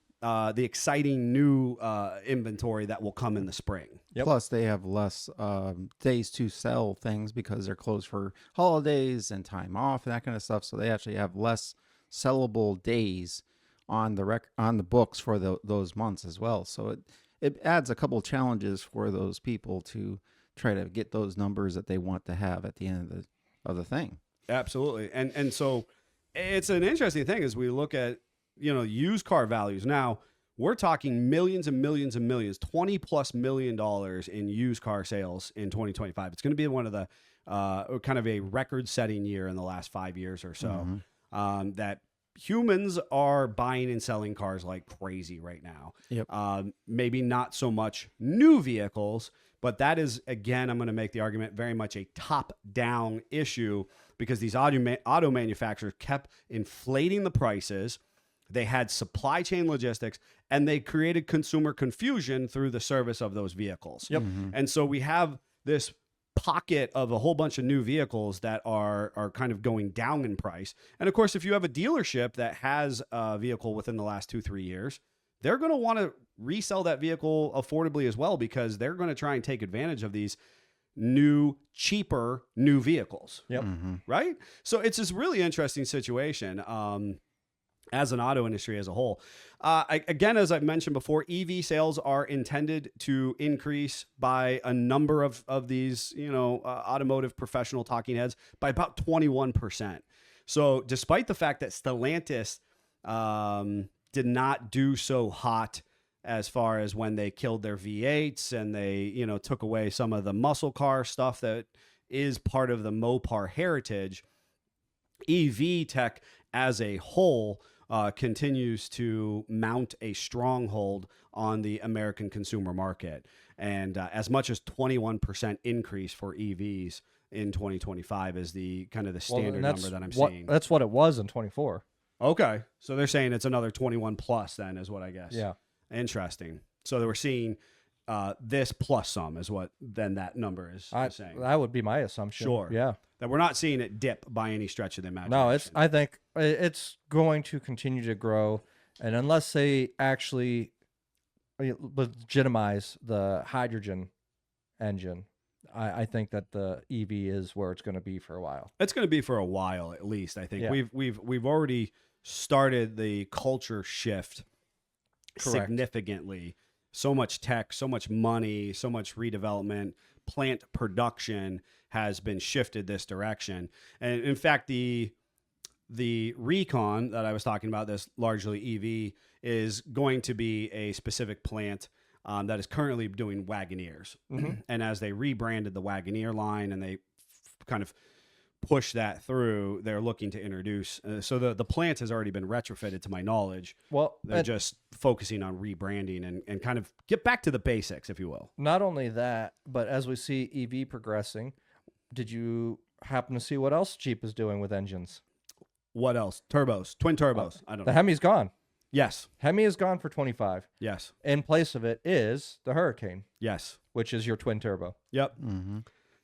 exciting new inventory that will come in the spring. Yep. Plus, they have less days to sell things because they're closed for holidays and time off and that kind of stuff. So they actually have less sellable days on the books for those months as well. So it adds a couple of challenges for those people to try to get those numbers that they want to have at the end of the thing. Absolutely. And so it's an interesting thing as we look at, used car values. Now, we're talking millions and millions and millions, $20+ million in used car sales in 2025. It's going to be one of the kind of a record-setting year in the last 5 years or so. That humans are buying and selling cars like crazy right now. Yep. Maybe not so much new vehicles, but that is, again, I'm going to make the argument, very much a top-down issue because these auto manufacturers kept inflating the prices. They had supply chain logistics, and they created consumer confusion through the service of those vehicles. Yep. And so we have this pocket of a whole bunch of new vehicles that are kind of going down in price. And of course, if you have a dealership that has a vehicle within the last 2-3 years, they're going to want to resell that vehicle affordably as well because they're going to try and take advantage of these cheaper new vehicles. Yep. Right? So it's this really interesting situation. As an auto industry as a whole. Again, as I've mentioned before, EV sales are intended to increase by a number of these, automotive professional talking heads by about 21%. So despite the fact that Stellantis did not do so hot as far as when they killed their V8s and they, took away some of the muscle car stuff that is part of the Mopar heritage, EV tech as a whole continues to mount a stronghold on the American consumer market. And as much as 21% increase for EVs in 2025 is the kind of the standard number that I'm seeing. That's what it was in 24. Okay. So they're saying it's another 21 plus then is what I guess. Yeah. Interesting. So they were seeing this plus some is what then that number is saying. That would be my assumption. Sure. Yeah. That we're not seeing it dip by any stretch of the imagination. No, I think it's going to continue to grow. And unless they actually legitimize the hydrogen engine, I think that the EV is where it's going to be for a while. It's going to be for a while, at least. I think Yeah. we've already started the culture shift Correct. significantly. So much tech, so much money, so much redevelopment, plant production has been shifted this direction. And in fact, the Recon that I was talking about, this largely EV, is going to be a specific plant that is currently doing Wagoneers. And as they rebranded the Wagoneer line and they kind of push that through, they're looking to introduce. So the plant has already been retrofitted, to my knowledge. Well, They're just focusing on rebranding and kind of get back to the basics, if you will. not only that, but as we see EV progressing, did you happen to see what else Jeep is doing with engines? What else? Turbos, twin turbos. I don't The know. Hemi's gone. Yes. Hemi is gone for 25. Yes. In place of it is the Hurricane, Yes. which is your twin turbo. Yep.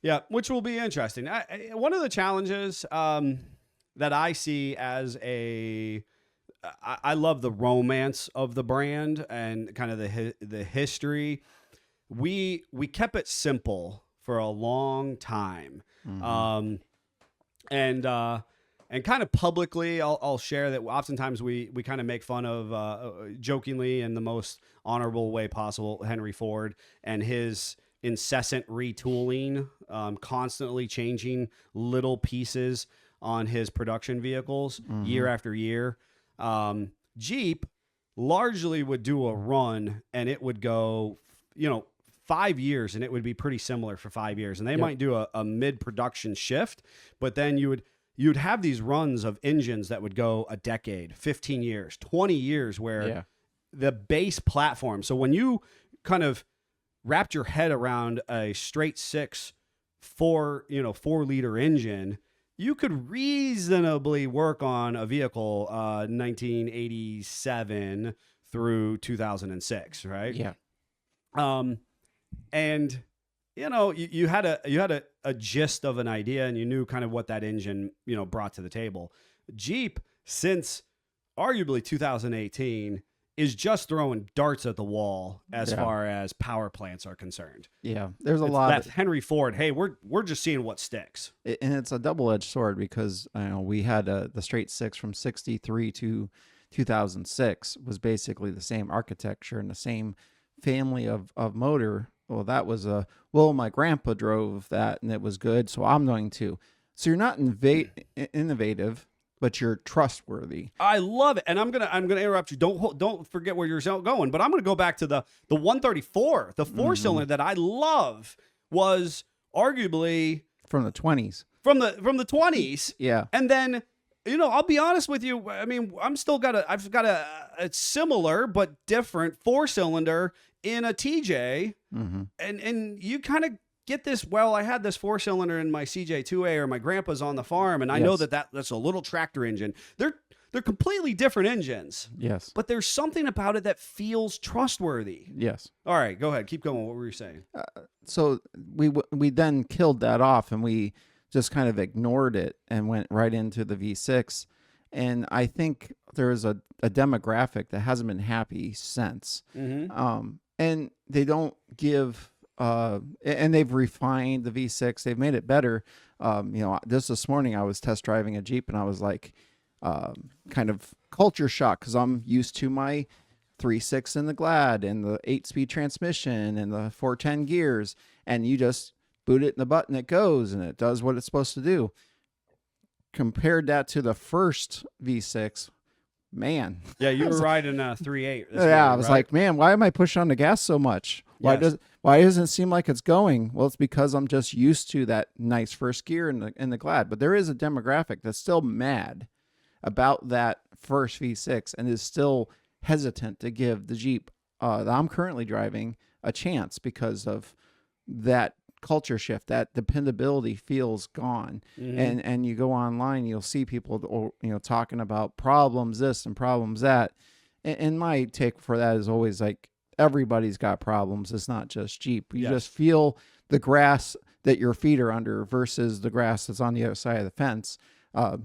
Yeah, which will be interesting. One of the challenges that I see as I love the romance of the brand and kind of the history. We kept it simple for a long time, and kind of publicly, I'll share that oftentimes we kind of make fun of jokingly in the most honorable way possible Henry Ford and his incessant retooling, constantly changing little pieces on his production vehicles year after year. Jeep largely would do a run and it would go, 5 years, and it would be pretty similar for 5 years. And they might do a mid-production shift, but then you'd have these runs of engines that would go a decade, 15 years, 20 years, where the base platform. So when you kind of wrapped your head around a straight six 4-liter engine, you could reasonably work on a vehicle 1987 through 2006, right? Yeah. And you had a gist of an idea, and you knew kind of what that engine brought to the table. Jeep, since arguably 2018, is just throwing darts at the wall as far as power plants are concerned. Yeah, there's a lot. That Henry Ford, hey, we're just seeing what sticks. And it's a double-edged sword, because we had the straight six from 63 to 2006 was basically the same architecture and the same family of motor. Well, that was my grandpa drove that and it was good, so I'm going to. So you're not innovative, but you're trustworthy. I love it, and I'm gonna interrupt you. Don't forget where you're going. But I'm gonna go back to the 134, the 4-cylinder that I love was arguably from the 20s. From the 20s. Yeah, and then I'll be honest with you. I mean, I've got a similar but different 4-cylinder in a TJ, and you kind of get this. Well, I had this 4-cylinder in my CJ2A, or my grandpa's on the farm, and I know that's a little tractor engine. They're completely different engines. Yes, but there's something about it that feels trustworthy. Yes. All right, go ahead, keep going. What were you saying? So we then killed that off, and we just kind of ignored it and went right into the V6. And I think there is a demographic that hasn't been happy since. And they don't give, and they've refined the V6. They've made it better. Just this morning I was test driving a Jeep, and I was like, kind of culture shock, because I'm used to my 3.6 in the Glad and the 8-speed transmission and the 410 gears, and you just boot it in the button, it goes, and it does what it's supposed to do. Compared that to the first V6, man. Yeah, you were riding a 3.8. Yeah, I was like, man, why am I pushing on the gas so much? Why doesn't it seem like it's going? Well, it's because I'm just used to that nice first gear in the Glad. But there is a demographic that's still mad about that first V6 and is still hesitant to give the Jeep that I'm currently driving a chance because of that culture shift. That dependability feels gone. And you go online, you'll see people talking about problems this and problems that, and my take for that is always like, everybody's got problems. It's not just Jeep. You just feel the grass that your feet are under versus the grass that's on the other side of the fence.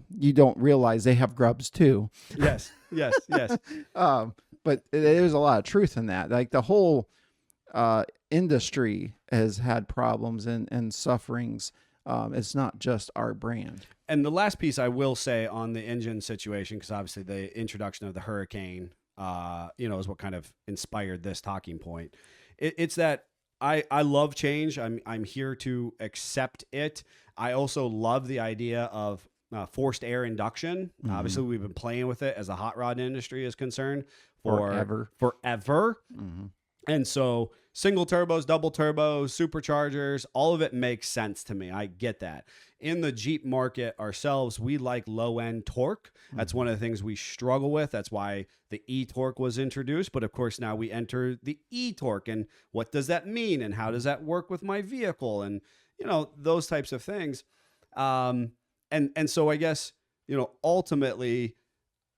You don't realize they have grubs too. Yes. But there's a lot of truth in that. Like the whole industry has had problems and sufferings. It's not just our brand. And the last piece I will say on the engine situation, because obviously the introduction of the Hurricane, is what kind of inspired this talking point. It's that I love change. I'm here to accept it. I also love the idea of forced air induction. Obviously, we've been playing with it as the hot rod industry is concerned forever. And so single turbos, double turbos, superchargers, all of it makes sense to me. I get that. In the Jeep market ourselves, we like low-end torque. That's one of the things we struggle with. That's why the e-torque was introduced. But of course, now we enter the e-torque. And what does that mean? And how does that work with my vehicle? And, those types of things. And so I guess, ultimately,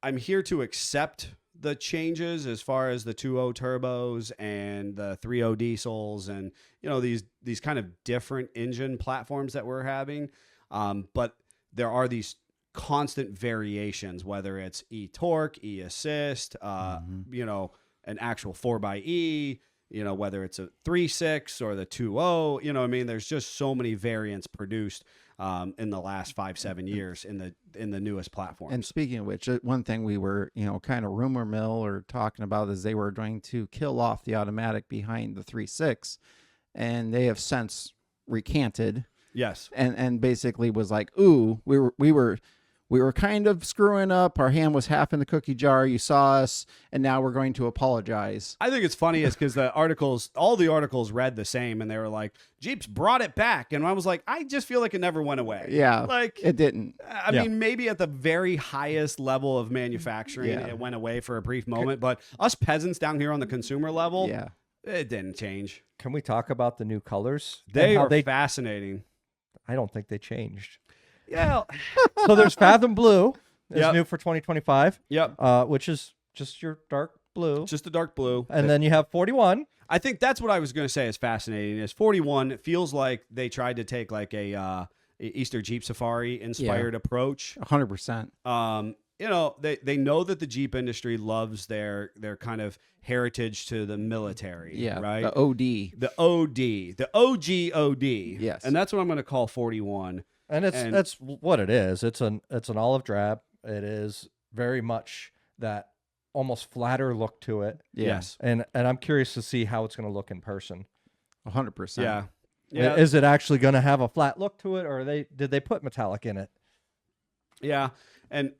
I'm here to accept the changes as far as the 2.0 turbos and the 3.0 diesels and these kind of different engine platforms that we're having, but there are these constant variations, whether it's e-torque, e-assist, an actual 4xe, whether it's a 3.6 or the 2.0, there's just so many variants produced in the last 5-7 years in the newest platforms. And speaking of which, one thing we were, kind of rumor mill or talking about is they were going to kill off the automatic behind the 3.6, and they have since recanted. Yes. And basically was like, ooh, we we were kind of screwing up. Our hand was half in the cookie jar. You saw us, and now we're going to apologize. I think it's funny is because all the articles read the same, and they were like, Jeep's brought it back. And I was like, I just feel like it never went away. Yeah, Like, it didn't. I mean, maybe at the very highest level of manufacturing, Yeah. it went away for a brief moment. But us peasants down here on the consumer level, Yeah. it didn't change. Can we talk about the new colors? They and how are fascinating. I don't think they changed. Yeah. So there's Fathom Blue is Yep. new for 2025, Yep. which is just your dark blue. Just a dark blue. And then you have 41. I think that's what I was going to say is fascinating. Is 41 it feels like they tried to take like a Easter Jeep Safari inspired approach. 100%. You know, they know that the Jeep industry loves their kind of heritage to the military. Yeah. Right. The OD. The OD, the OG OD. Yes. And that's what I'm going to call 41. And And- that's what it is. It's an olive drab. It is very much that almost flatter look to it. Yeah. Yes. And I'm curious to see how it's going to look in person. 100%. Yeah. Yeah. Is it actually going to have a flat look to it, or did they put metallic in it? Yeah. And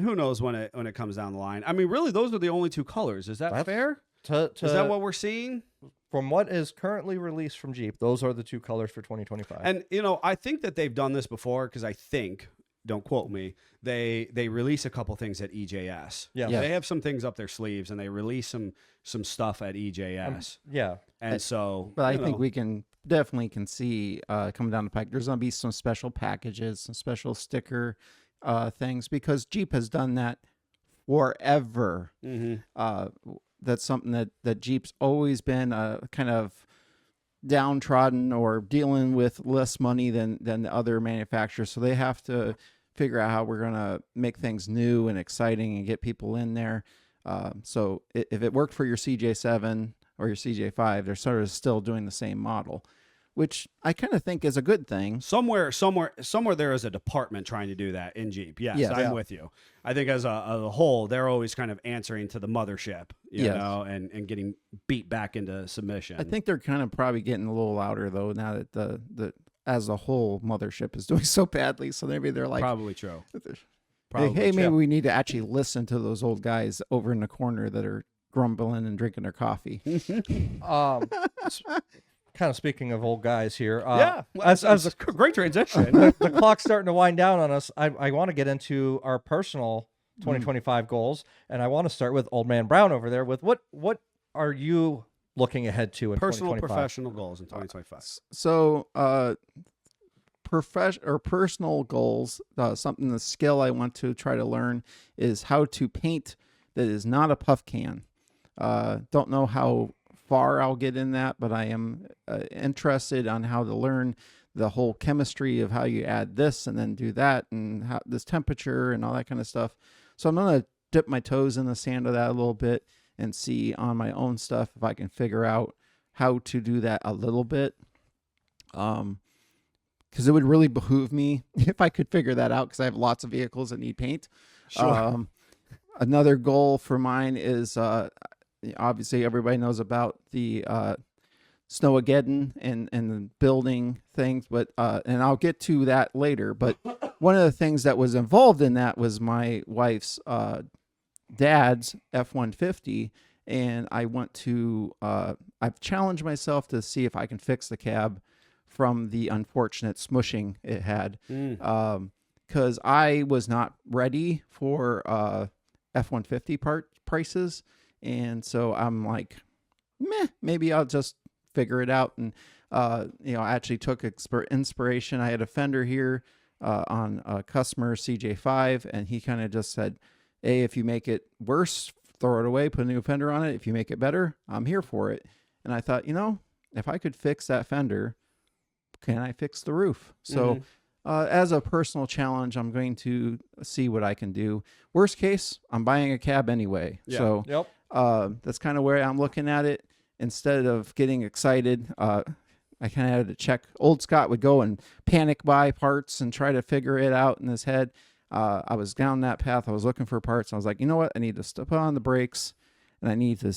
who knows when it comes down the line. I mean, really, those are the only two colors. Is that That's- fair? Is that what we're seeing? From what is currently released from Jeep, those are the two colors for 2025. And you know, I think that they've done this before because I think, don't quote me, they release a couple things at EJS. Yeah. Yeah. They have some things up their sleeves and they release some stuff at EJS. yeah. And so, But I you think know, we can definitely see coming down the pike. There's going to be some special packages, some special sticker things because Jeep has done that forever. mhm. That's something that Jeep's always been kind of downtrodden or dealing with less money than the other manufacturers. So they have to figure out how we're going to make things new and exciting and get people in there. So if it worked for your CJ7 or your CJ5, they're sort of still doing the same model, which I kind of think is a good thing. Somewhere there is a department trying to do that in Jeep. Yes, Yes. I'm Yeah. with you. I think as a whole, they're always kind of answering to the mothership, you Yes. know, and getting beat back into submission. I think they're kind of probably getting a little louder though now that the as a whole mothership is doing so badly. So maybe they're like, probably true. hey, maybe true. we need to actually listen to those old guys over in the corner that are grumbling and drinking their coffee. Kind of speaking of old guys here. Yeah, As that's the, a great transition. the clock's starting to wind down on us, I want to get into our personal 2025 goals, and I want to start with Old Man Brown over there. With what are you looking ahead to in Personal 2025? professional goals in 2025. So, personal goals, something, the skill I want to try to learn is how to paint that is not a puff can. Don't know how far I'll get in that, but I am interested on how to learn the whole chemistry of how you add this and then do that and how this temperature and all that kind of stuff. So I'm going to dip my toes in the sand of that a little bit and see on my own stuff if I can figure out how to do that a little bit. Because it would really behoove me if I could figure that out because I have lots of vehicles that need paint. Sure. Another goal for mine is obviously everybody knows about the Snowmageddon and the building things, but and I'll get to that later. But one of the things that was involved in that was my wife's dad's F-150, and I want to I've challenged myself to see if I can fix the cab from the unfortunate smushing it had, because I was not ready for F-150 part prices, and so I'm like, maybe I'll just figure it out. And I actually took inspiration. I had a fender here on a customer CJ5, and he kind of just said, hey, if you make it worse, throw it away, put a new fender on it. If you make it better, I'm here for it. And I thought, if I could fix that fender, can I fix the roof? So as a personal challenge, I'm going to see what I can do. Worst case, I'm buying a cab anyway. Yeah. So Yep. that's kind of where I'm looking at it. Instead of getting excited, I kind of had to check. Old Scott would go and panic buy parts and try to figure it out in his head. I was down that path. I was looking for parts. I was like, you know what? I need to step on the brakes and I need to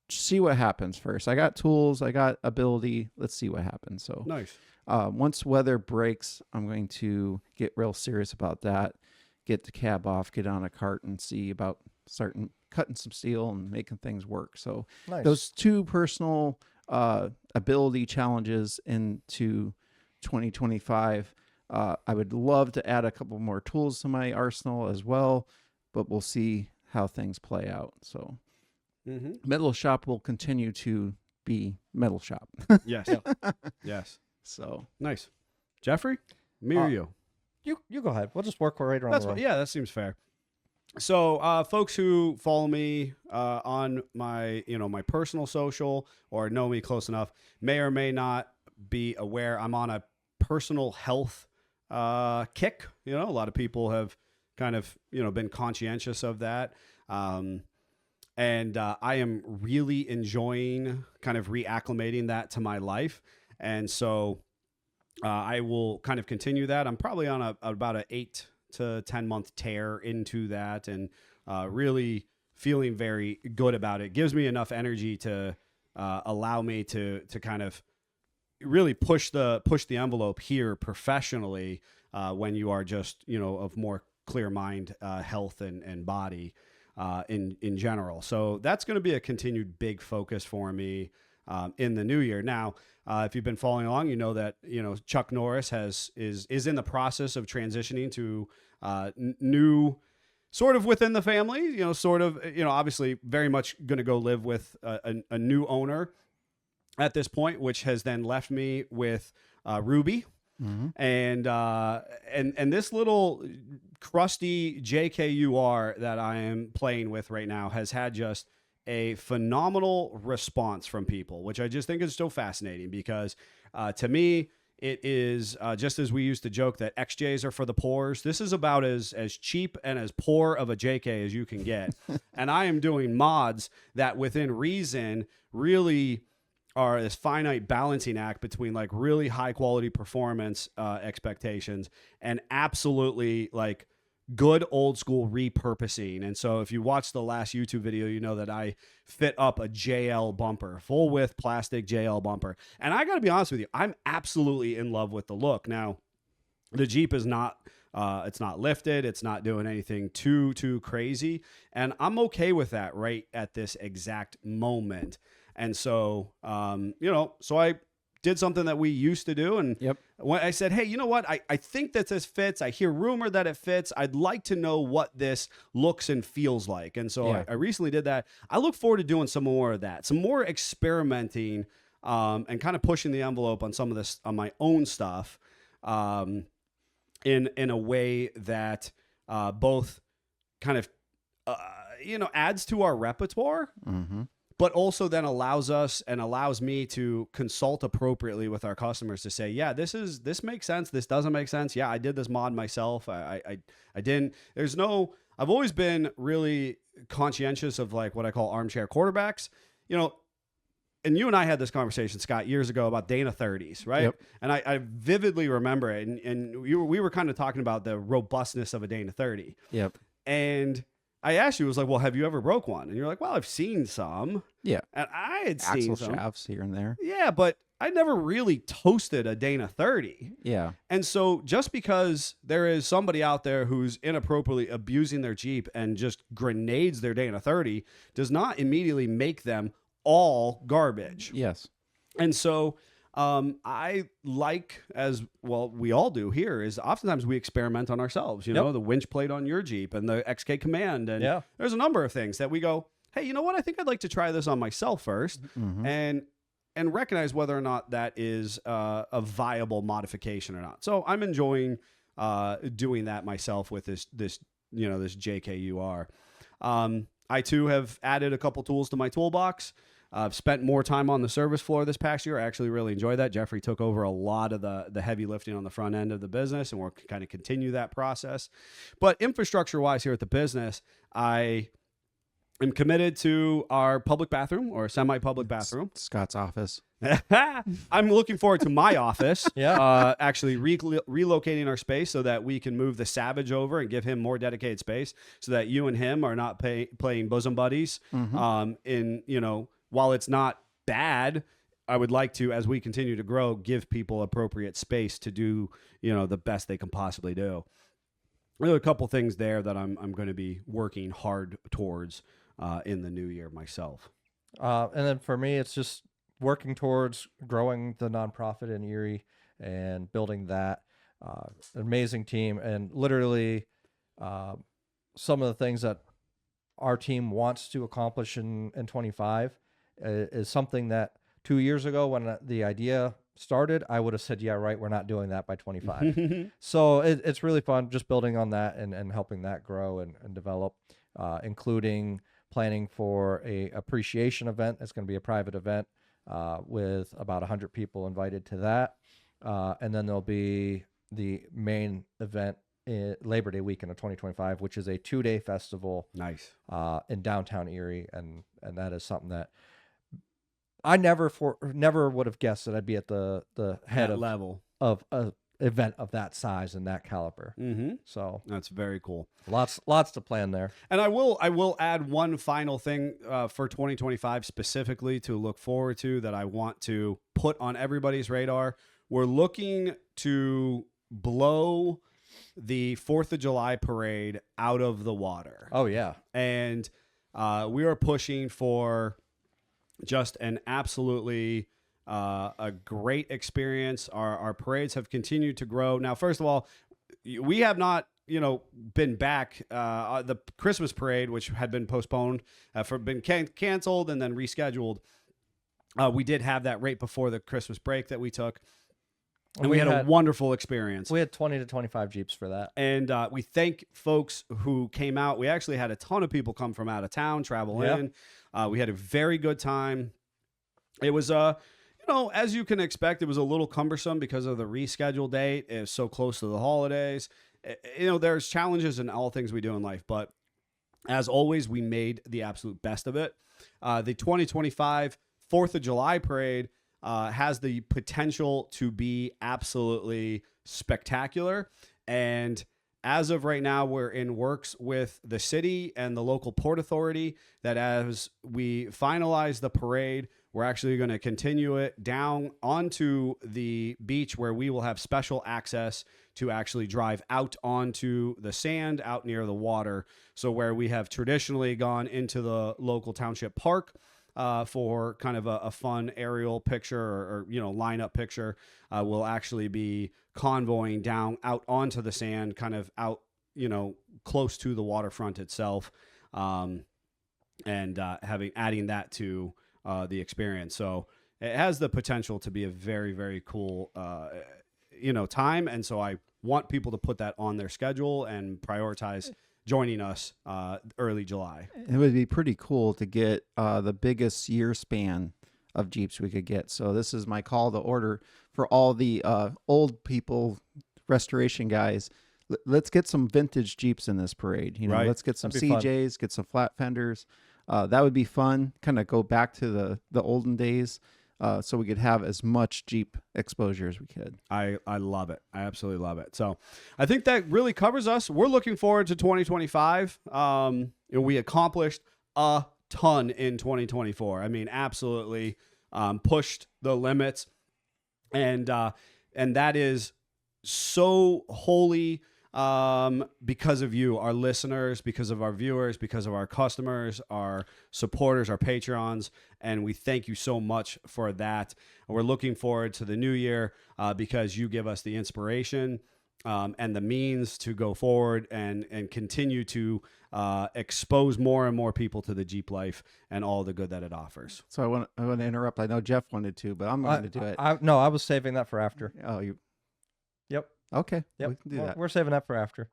see what happens first. I got tools. I got ability. Let's see what happens. So Nice. once weather breaks, I'm going to get real serious about that. get the cab off, get on a cart, and see about starting cutting some steel and making things work. So Nice. those two personal ability challenges into 2025. I would love to add a couple more tools to my arsenal as well, but we'll see how things play out. So Metal Shop will continue to be Metal Shop. Yes. Yes. So Nice. Jeffrey, me or you? You go ahead. We'll just work right around the room. Yeah, that seems fair. So, folks who follow me on my, my personal social or know me close enough may or may not be aware I'm on a personal health kick. A lot of people have kind of, been conscientious of that. And I am really enjoying kind of reacclimating that to my life. And so I will kind of continue that. I'm probably on about an 8 to 10 month tear into that, and really feeling very good about it. Gives me enough energy to allow me to kind of really push the envelope here professionally when you are just of more clear mind, health and body in general. So that's going to be a continued big focus for me in the new year. Now, if you've been following along, you know that Chuck Norris is in the process of transitioning to new, sort of within the family. Obviously very much going to go live with a new owner at this point, which has then left me with Ruby. And this little crusty JKUR that I am playing with right now has had just a phenomenal response from people, which I just think is so fascinating because to me, it is just as we used to joke that XJs are for the poors. This is about as cheap and as poor of a JK as you can get. And I am doing mods that within reason really are this finite balancing act between like really high quality performance expectations and absolutely like good old school repurposing. And so if you watch the last YouTube video, you know that I fit up a JL bumper, full width plastic JL bumper. And I got to be honest with you, I'm absolutely in love with the look. Now, the Jeep is not, it's not lifted. It's not doing anything too crazy. And I'm okay with that right at this exact moment. And so, so I did something that we used to do. And when I said, hey, you know what? I think that this fits. I hear rumor that it fits. I'd like to know what this looks and feels like. And so I recently did that. I look forward to doing some more of that, some more experimenting and kind of pushing the envelope on some of this, on my own stuff in a way that both kind of, adds to our repertoire. But also then allows us and allows me to consult appropriately with our customers to say, yeah, this makes sense. This doesn't make sense. Yeah, I did this mod myself. I didn't. I've always been really conscientious of like what I call armchair quarterbacks, and you and I had this conversation, Scott, years ago about Dana 30s, right? And I vividly remember it. And we were kind of talking about the robustness of a Dana 30. And I asked you, it was like, well, have you ever broke one? And you're like, well, I've seen some. Yeah. And I had seen Axle some. shafts here and there. Yeah, but I never really toasted a Dana 30. Yeah. And so just because there is somebody out there who's inappropriately abusing their Jeep and just grenades their Dana 30 does not immediately make them all garbage. Yes. And so I like, as well we all do here, is oftentimes we experiment on ourselves, the winch plate on your Jeep and the XK Command. And there's a number of things that we go, hey, you know what? I think I'd like to try this on myself first and recognize whether or not that is a viable modification or not. So I'm enjoying doing that myself with this JKUR. I too have added a couple tools to my toolbox. I've spent more time on the service floor this past year. I actually really enjoyed that. Jeffrey took over a lot of the heavy lifting on the front end of the business, and we'll kind of continue that process. But infrastructure-wise here at the business, I am committed to our public bathroom or semi-public bathroom. Scott's office. I'm looking forward to my office. Actually relocating our space so that we can move the Savage over and give him more dedicated space so that you and him are not playing bosom buddies while it's not bad, I would like to, as we continue to grow, give people appropriate space to do, the best they can possibly do. There are a couple things there that I'm going to be working hard towards in the new year myself. And then for me, it's just working towards growing the nonprofit in Erie and building that. Amazing team, and literally some of the things that our team wants to accomplish in 25 is something that 2 years ago when the idea started, I would have said, yeah, right, we're not doing that by 25. So it's really fun just building on that and helping that grow and develop, including planning for a appreciation event. It's going to be a private event with about 100 people invited to that. And then there'll be the main event Labor Day weekend of 2025, which is a 2-day festival. Nice. In downtown Erie, and that is something that I never would have guessed that I'd be at the head That of level of a event of that size and that caliber. Mm-hmm. So That's very cool. lots to plan there. And I will add one final thing for 2025 specifically to look forward to that I want to put on everybody's radar. We're looking to blow the 4th of July parade out of the water. Oh yeah. And we are pushing for just an absolutely a great experience. Our parades have continued to grow. Now, first of all, we have not, been back. The Christmas parade, which had been postponed, been canceled and then rescheduled. We did have that right before the Christmas break that we took. And we had a wonderful experience. We had 20 to 25 Jeeps for that. And we thank folks who came out. We actually had a ton of people come from out of town, travel in. We had a very good time. It was, as you can expect, it was a little cumbersome because of the rescheduled date. It was so close to the holidays. There's challenges in all things we do in life. But as always, we made the absolute best of it. The 2025 4th of July parade has the potential to be absolutely spectacular. And as of right now, we're in works with the city and the local port authority that as we finalize the parade, we're actually going to continue it down onto the beach where we will have special access to actually drive out onto the sand out near the water. So where we have traditionally gone into the local township park, for kind of a fun aerial picture or lineup picture, will actually be convoying down out onto the sand, kind of out, close to the waterfront itself, and adding that to the experience. So it has the potential to be a very, very cool, time. And so I want people to put that on their schedule and prioritize joining us early July. It would be pretty cool to get the biggest year span of Jeeps we could get. So this is my call to order for all the old people, restoration guys. Let's get some vintage Jeeps in this parade. Right. Let's get some That'd be CJs, get some flat fenders. That would be fun. Kind of go back to the olden days. So we could have as much Jeep exposure as we could. I love it. I absolutely love it. So I think that really covers us. We're looking forward to 2025. We accomplished a ton in 2024. I mean, absolutely pushed the limits. And that is so wholly because of you, our listeners, because of our viewers, because of our customers, our supporters, our Patreons, and we thank you so much for that. We're looking forward to the new year because you give us the inspiration and the means to go forward and continue to expose more and more people to the Jeep life and all the good that it offers. So I want to interrupt. I know Jeff wanted to, but I'm going to do it. No, I was saving that for after. Oh, you? Yep. Okay. Yep. We can do that. We're saving that for after.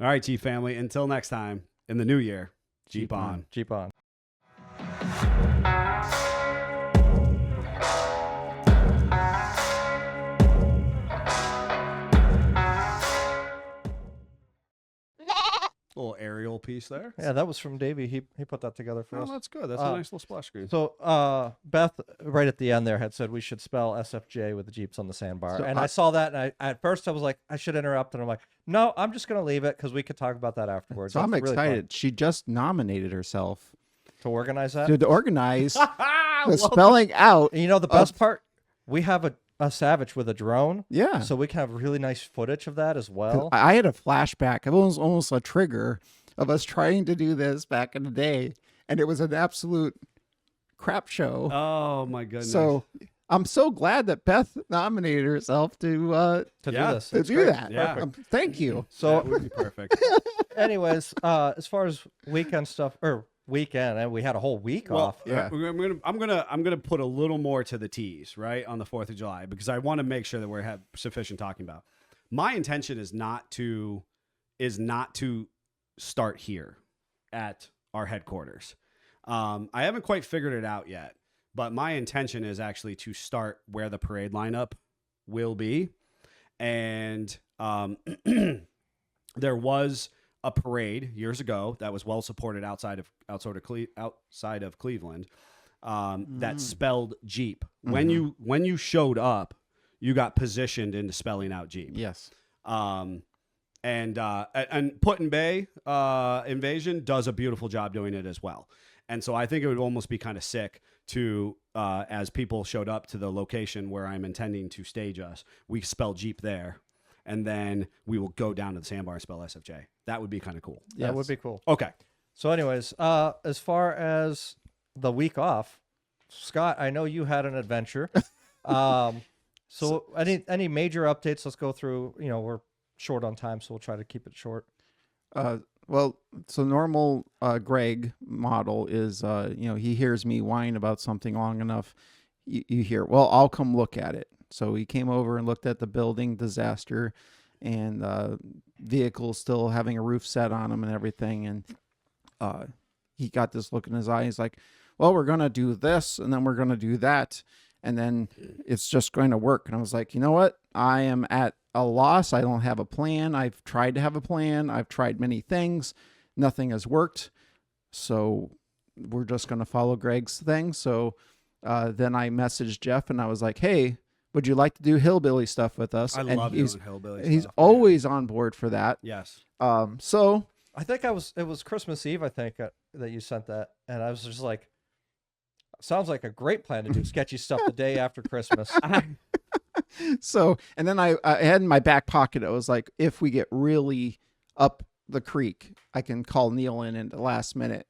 All right, Jeep family. Until next time in the new year, Jeep on. Jeep on. Little aerial piece there. Yeah, that was from Davey. He put that together for us. Oh, that's good. That's a nice little splash screen. So Beth, right at the end there, had said we should spell SFJ with the Jeeps on the sandbar. So And I saw that, and at first I was like, I should interrupt. And I'm like, no, I'm just going to leave it because we could talk about that afterwards. So I'm That's really fun. excited. She just nominated herself To organize that. to organize the spelling out. And you know the best part? We have a a Savage with a drone. Yeah. So we can have really nice footage of that as 'Cause well. I had a flashback. It was almost a trigger of us trying to do this back in the day, and it was an absolute crap show. Oh my goodness. So I'm so glad that Beth nominated herself to To Yeah. do this. to It's do great. that. Yeah. Thank you. So that would be perfect. anyways, as far as weekend stuff or weekend, and we had a whole week Well, off. Yeah. I'm gonna put a little more to the T's right on the 4th of July because I want to make sure that we have sufficient talking about. My intention is not to start here at our headquarters. I haven't quite figured it out yet, but my intention is actually to start where the parade lineup will be, and there was a parade years ago that was well supported outside of Cleveland that spelled Jeep. When you showed up, you got positioned into spelling out Jeep. Yes. And Put in Bay Invasion does a beautiful job doing it as well. And so I think it would almost be kind of sick to, as people showed up to the location where I'm intending to stage us, we spell Jeep there, and then we will go down to the Sandbar and spell SFJ. That would be kind of cool. That would be cool. Okay. So, anyways, as far as the week off, Scott, I know you had an adventure. So any major updates? Let's go through. You know, we're short on time, so we'll try to keep it short. Well, so normal Greg model is, he hears me whine about something long enough. You hear, well, I'll come look at it. So he came over and looked at the building disaster and vehicles still having a roof set on them and everything. And he got this look in his eye. He's like, well, we're going to do this and then we're going to do that. And then it's just going to work. And I was like, you know what? I am at a loss. I don't have a plan. I've tried to have a plan. I've tried many things. Nothing has worked. So we're just going to follow Greg's thing. So then I messaged Jeff and I was like, hey, would you like to do hillbilly stuff with us? I and love doing hillbilly he's stuff. always on board for that. Yes. So I think it was Christmas Eve. I think that you sent that, and I was just like, sounds like a great plan to do sketchy stuff the day after Christmas. and then I had in my back pocket, I was like, if we get really up the creek, I can call Neil in the last minute.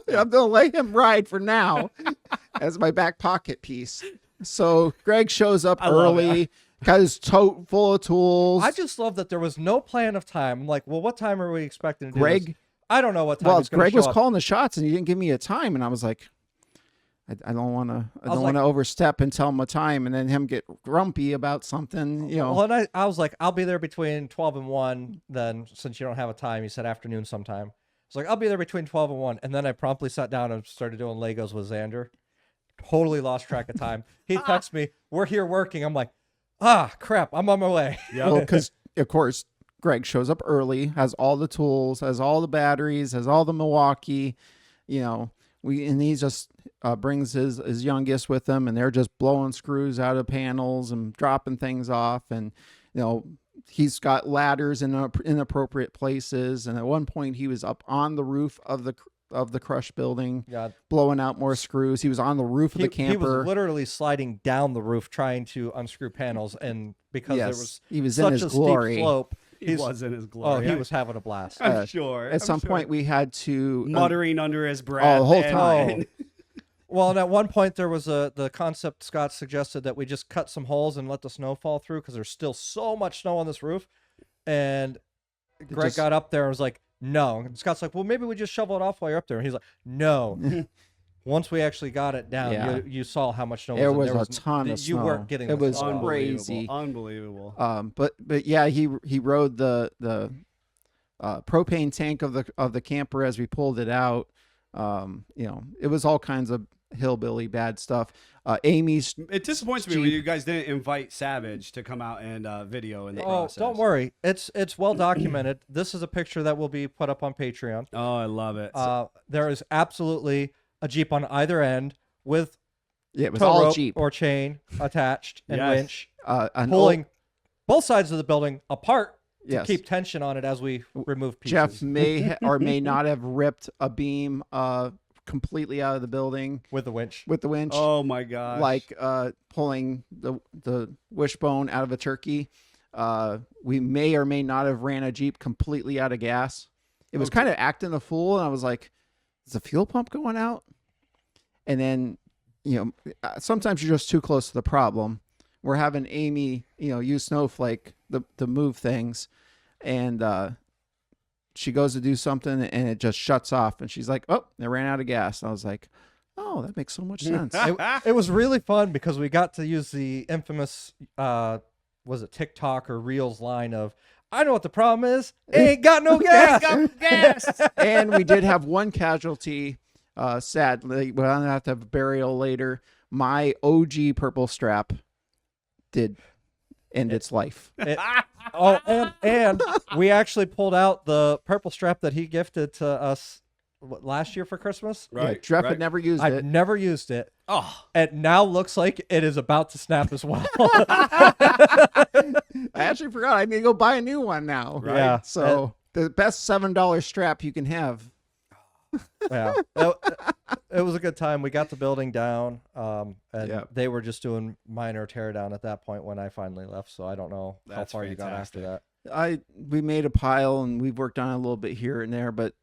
I'm going to let him ride for now as my back pocket piece. So Greg shows up early, got his tote full of tools. I just love that there was no plan of time. I'm like, well, what time are we expecting to do Greg, this? I don't know what time. well, he's gonna Greg show was up. calling the shots and he didn't give me a time. And I was like, I don't want to overstep and tell him a time and then him get grumpy about something, you know. Well, and I was like, I'll be there between 12 and 1. Then since you don't have a time, you said afternoon sometime. It's like, I'll be there between 12 and 1. And then I promptly sat down and started doing Legos with Xander. Totally lost track of time. He texts me, we're here working. I'm like, crap, I'm on my way. Yeah. Well, because, of course, Greg shows up early, has all the tools, has all the batteries, has all the Milwaukee, you know. And he just brings his youngest with him, and they're just blowing screws out of panels and dropping things off. And, you know, he's got ladders in inappropriate places. And at one point, he was up on the roof of the crush building, blowing out more screws. He was on the roof of the camper. He was literally sliding down the roof trying to unscrew panels, and because there was he was such in his a glory. steep slope, He was in his glory. Oh, he was having a blast. I'm sure. At some point, we had to muttering under his breath the whole time. Well, and at one point there was the concept Scott suggested that we just cut some holes and let the snow fall through because there's still so much snow on this roof. And Greg got up there and was like, no. And Scott's like, well, maybe we just shovel it off while you're up there. And he's like, no. Once we actually got it down, you saw how much snow there was. There was a ton of snow. You weren't getting it. Was snow. crazy. Unbelievable. But yeah, he rode the propane tank of the camper as we pulled it out. You know, it was all kinds of hillbilly bad stuff. Amy's it disappoints me when you guys didn't invite Savage to come out and video in the process. Don't worry, it's well documented. This is a picture that will be put up on Patreon. Oh, I love it. There is absolutely a Jeep on either end with it was tow all rope Jeep or chain attached and winch pulling both sides of the building apart to Yes. keep tension on it as we remove pieces. Jeff may or may not have ripped a beam completely out of the building with the winch. with the winch, Oh my gosh. like pulling the wishbone out of a turkey. We may or may not have ran a Jeep completely out of gas. It was kind of acting a fool, and I was like, is the fuel pump going out? And then, sometimes you're just too close to the problem. We're having Amy, use Snowflake to move things, and she goes to do something, and it just shuts off, and she's like, oh, it ran out of gas. And I was like, oh, that makes so much sense. It was really fun because we got to use the infamous, was it TikTok or Reels line of, I know what the problem is. Ain't got no gas. And we did have one casualty. Sadly, we're gonna have to have a burial later. My OG purple strap did end its life. And we actually pulled out the purple strap that he gifted to us last year for Christmas. Right. Yeah, Jeff had never used I've it. never used it. Oh. It now looks like it is about to snap as well. I actually forgot. I need to go buy a new one now. Right. Yeah. So the best $7 strap you can have. Yeah. It was a good time. We got the building down, and Yeah. they were just doing minor tear down at that point when I finally left. So I don't know how That's far you got after fantastic. that. We made a pile and we've worked on it a little bit here and there, but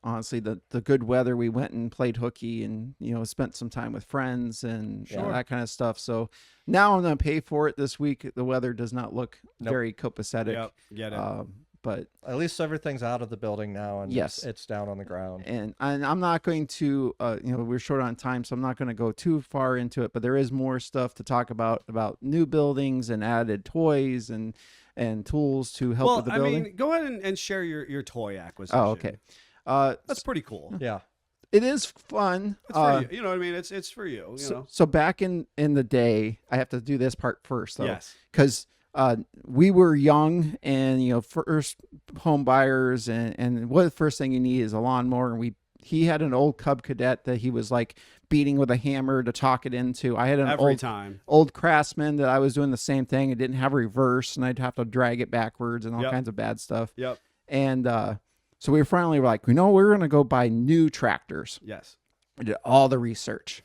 honestly, the good weather, we went and played hooky and spent some time with friends and that kind of stuff. So now I'm gonna pay for it this week. The weather does not look very copacetic. Yep. Get it. But At least everything's out of the building now, and Yes. it's down on the ground. and I'm not going to we're short on time, so I'm not going to go too far into it, but there is more stuff to talk about new buildings and added toys and tools to help with the building. I mean, go ahead and share your toy acquisition. Oh, okay. That's pretty cool. Yeah. It is fun. It's for you. You know what I mean? It's for you. You know. So back in the day, I have to do this part first, though. Yes. Because we were young and, first home buyers, and what the first thing you need is a lawnmower. And he had an old Cub Cadet that he was like beating with a hammer to talk it into. I had an old Craftsman that I was doing the same thing. It didn't have a reverse, and I'd have to drag it backwards and all kinds of bad stuff. Yep. And so we finally were like, we're going to go buy new tractors. Yes. We did all the research.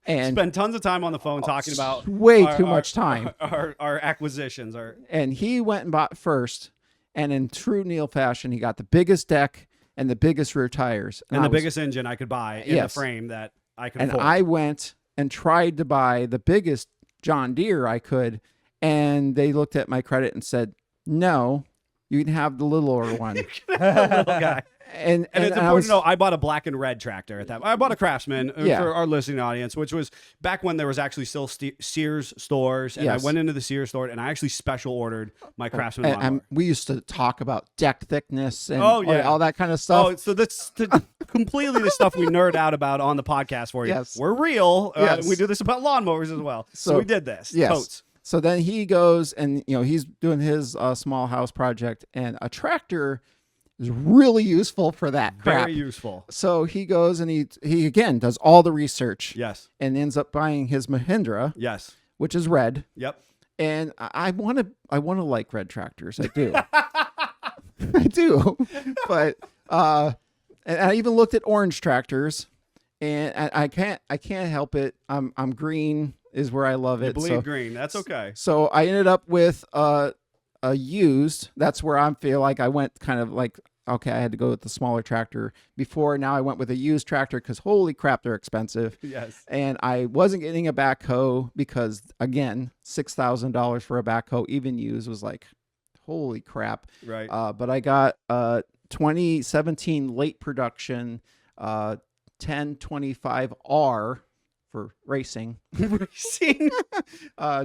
And spend tons of time on the phone talking about way too much time. Our acquisitions are. And he went and bought first, and in true Neil fashion, he got the biggest deck and the biggest rear tires And the biggest engine I could buy in the frame that I could afford. And I went and tried to buy the biggest John Deere I could, and they looked at my credit and said, "No, you can have the littler one." Little guy. And it's important to know I bought a black and red tractor at that. I bought a Craftsman for our listening audience, which was back when there was actually still Sears stores. And I went into the Sears store and I actually special ordered my Craftsman lawnmower. We used to talk about deck thickness and all that kind of stuff. Oh, so that's completely the stuff we nerd out about on the podcast for you. Yes. We're real. Yes. We do this about lawnmowers as well. So we did this. Yes. Totes. So then he goes and, he's doing his small house project, and a tractor is really useful for that crap. Very useful. So he goes and he again does all the research. Yes. And ends up buying his Mahindra. Yes. Which is red. Yep. And I want to like red tractors. I do. I do. But and I even looked at orange tractors, and I can't help it. I'm green is where I love it. You bleed green. That's okay. So I ended up with a used. That's where I feel like I went kind of like, okay, I had to go with the smaller tractor before. Now I went with a used tractor because holy crap, they're expensive. Yes. And I wasn't getting a backhoe because, again, $6,000 for a backhoe, even used, was like, holy crap. Right. But I got 2017 late production 1025R for racing. Racing.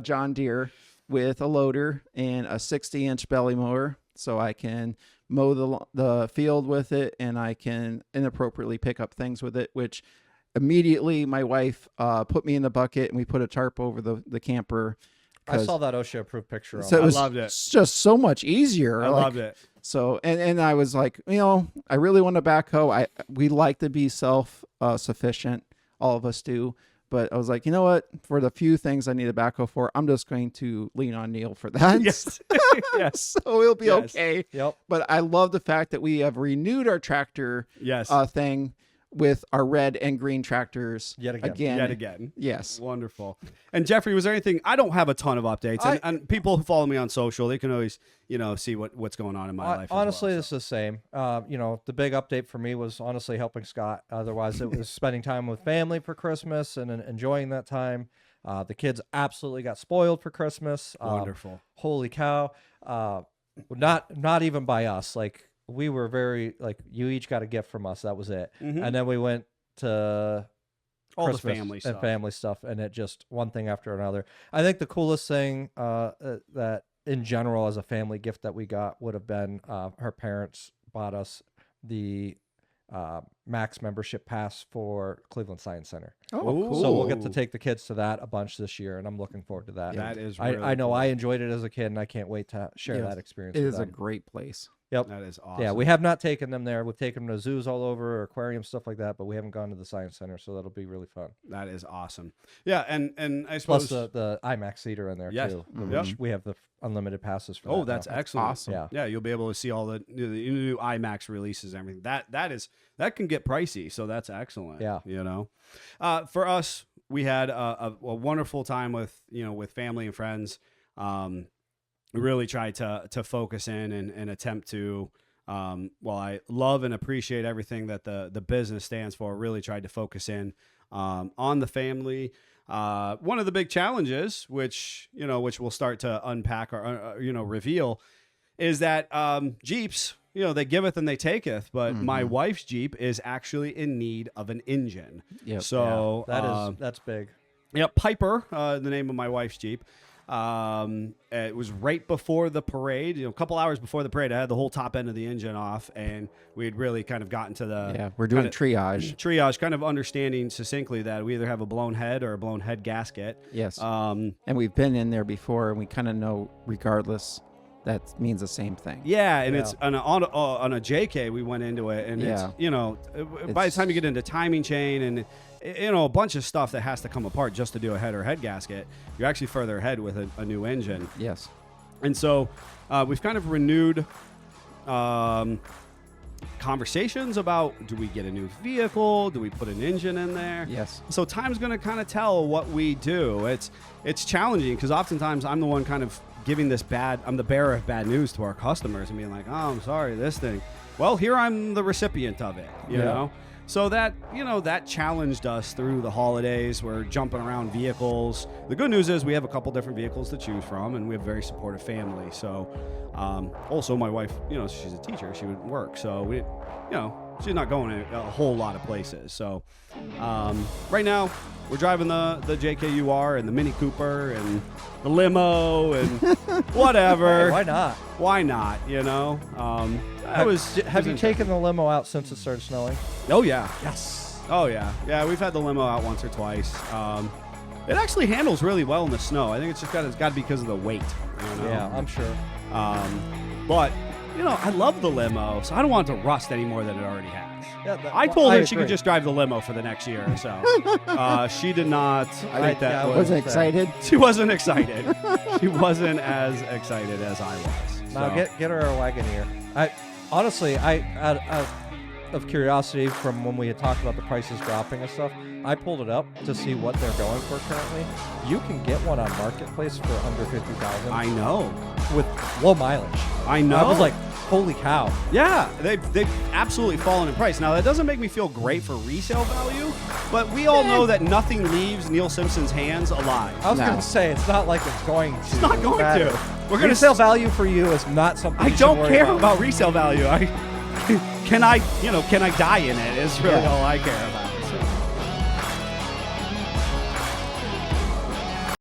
John Deere with a loader and a 60-inch belly mower, so I can mow the field with it, and I can inappropriately pick up things with it, which immediately my wife put me in the bucket, and we put a tarp over the camper. I saw that OSHA approved picture. So I loved it. It's just so much easier. I loved it. So, and I was like, I really want a backhoe. We like to be self-sufficient. All of us do. But I was like, you know what? For the few things I need a backhoe for, I'm just going to lean on Neil for that. Yes. Yes. So we'll be okay. Yep. But I love the fact that we have renewed our tractor Yes. thing. with our red and green tractors Yet again. Yet again. Yes. Wonderful. And Jeffrey, was there anything? I don't have a ton of updates, and people who follow me on social, they can always, see what's going on in my life. Honestly, as well, it's the same. The big update for me was honestly helping Scott. Otherwise, it was spending time with family for Christmas and enjoying that time. The kids absolutely got spoiled for Christmas. Wonderful. Holy cow. Not even by us. Like, we were very, like, you each got a gift from us. That was it. Mhm. And then we went to All Christmas the family stuff. and family stuff, and it just one thing after another. I think the coolest thing that in general as a family gift that we got would have been her parents bought us the Max membership pass for Cleveland Science Center. Oh, cool. So we'll get to take the kids to that a bunch this year, and I'm looking forward to that. That is I really know cool. I enjoyed it as a kid, and I can't wait to share Yes. that experience It with is a them. great place. Yep. That is awesome. Yeah, we have not taken them there. We've taken them to zoos all over, aquariums, stuff like that, but we haven't gone to the Science Center, so that'll be really fun. That is awesome. Yeah, and I Plus suppose. the IMAX theater in there Yes. too, Mhm. which we have the unlimited passes for. Oh, that that's now. excellent. Awesome. Yeah. Yeah, you'll be able to see all the new IMAX releases and everything. That can get pricey, so that's excellent. Yeah. For us, we had a wonderful time with family and friends. We really tried to focus in and attempt to. While I love and appreciate everything that the business stands for, really tried to focus in on the family. One of the big challenges, which we'll start to unpack or reveal, is that Jeeps, they giveth and they taketh, but my wife's Jeep is actually in need of an engine. Yep. So That's big. Piper, the name of my wife's Jeep. It was right before the parade, a couple hours before the parade. I had the whole top end of the engine off, and we had really kind of gotten to the we're doing kinda triage. kind of understanding succinctly that we either have a blown head or a blown head gasket. Yes. And we've been in there before, and we kind of know, regardless, that means the same thing. Yeah, and Yeah. it's on a JK. We went into it, and Yeah. it's by the time you get into timing chain and a bunch of stuff that has to come apart just to do a head or head gasket, you're actually further ahead with a new engine. Yes. And so we've kind of renewed conversations about, do we get a new vehicle? Do we put an engine in there? Yes. So time's going to kind of tell what we do. It's challenging because oftentimes I'm the one kind of giving I'm the bearer of bad news to our customers and being like, oh, I'm sorry, this thing. Well, here I'm the recipient of it, you know? So that challenged us through the holidays. We're jumping around vehicles. The good news is we have a couple different vehicles to choose from, and we have a very supportive family. So, also my wife, she's a teacher. She would work. So we, she's not going a whole lot of places. So, right now we're driving the JKUR and the Mini Cooper and the limo and whatever. Hey, why not? Why not? Have you taken the limo out since it started snowing? Oh yeah. Yes. Oh yeah. Yeah, we've had the limo out once or twice. It actually handles really well in the snow. I think it's got to be because of the weight. Yeah, I'm sure. But I love the limo, so I don't want it to rust any more than it already has. Yeah, I told her she agree. could just drive the limo for the next year or so. She did not. I think that I Wasn't excited. she wasn't excited. She wasn't as excited as I was. Now So. get her a Wagoneer. Honestly, out of curiosity from when we had talked about the prices dropping and stuff, I pulled it up to see what they're going for currently. You can get one on Marketplace for under $50,000 I know. with low mileage. I know. I was like, holy cow. Yeah, they've absolutely fallen in price. Now, that doesn't make me feel great for resale value, but we all know that nothing leaves Neil Simpson's hands alive. I was No. going to say, it's not like it's going to. It's not going matter. to. We're going Resale value for you is not something I you should don't worry care about. about resale value. Can I die in it is really all I care about.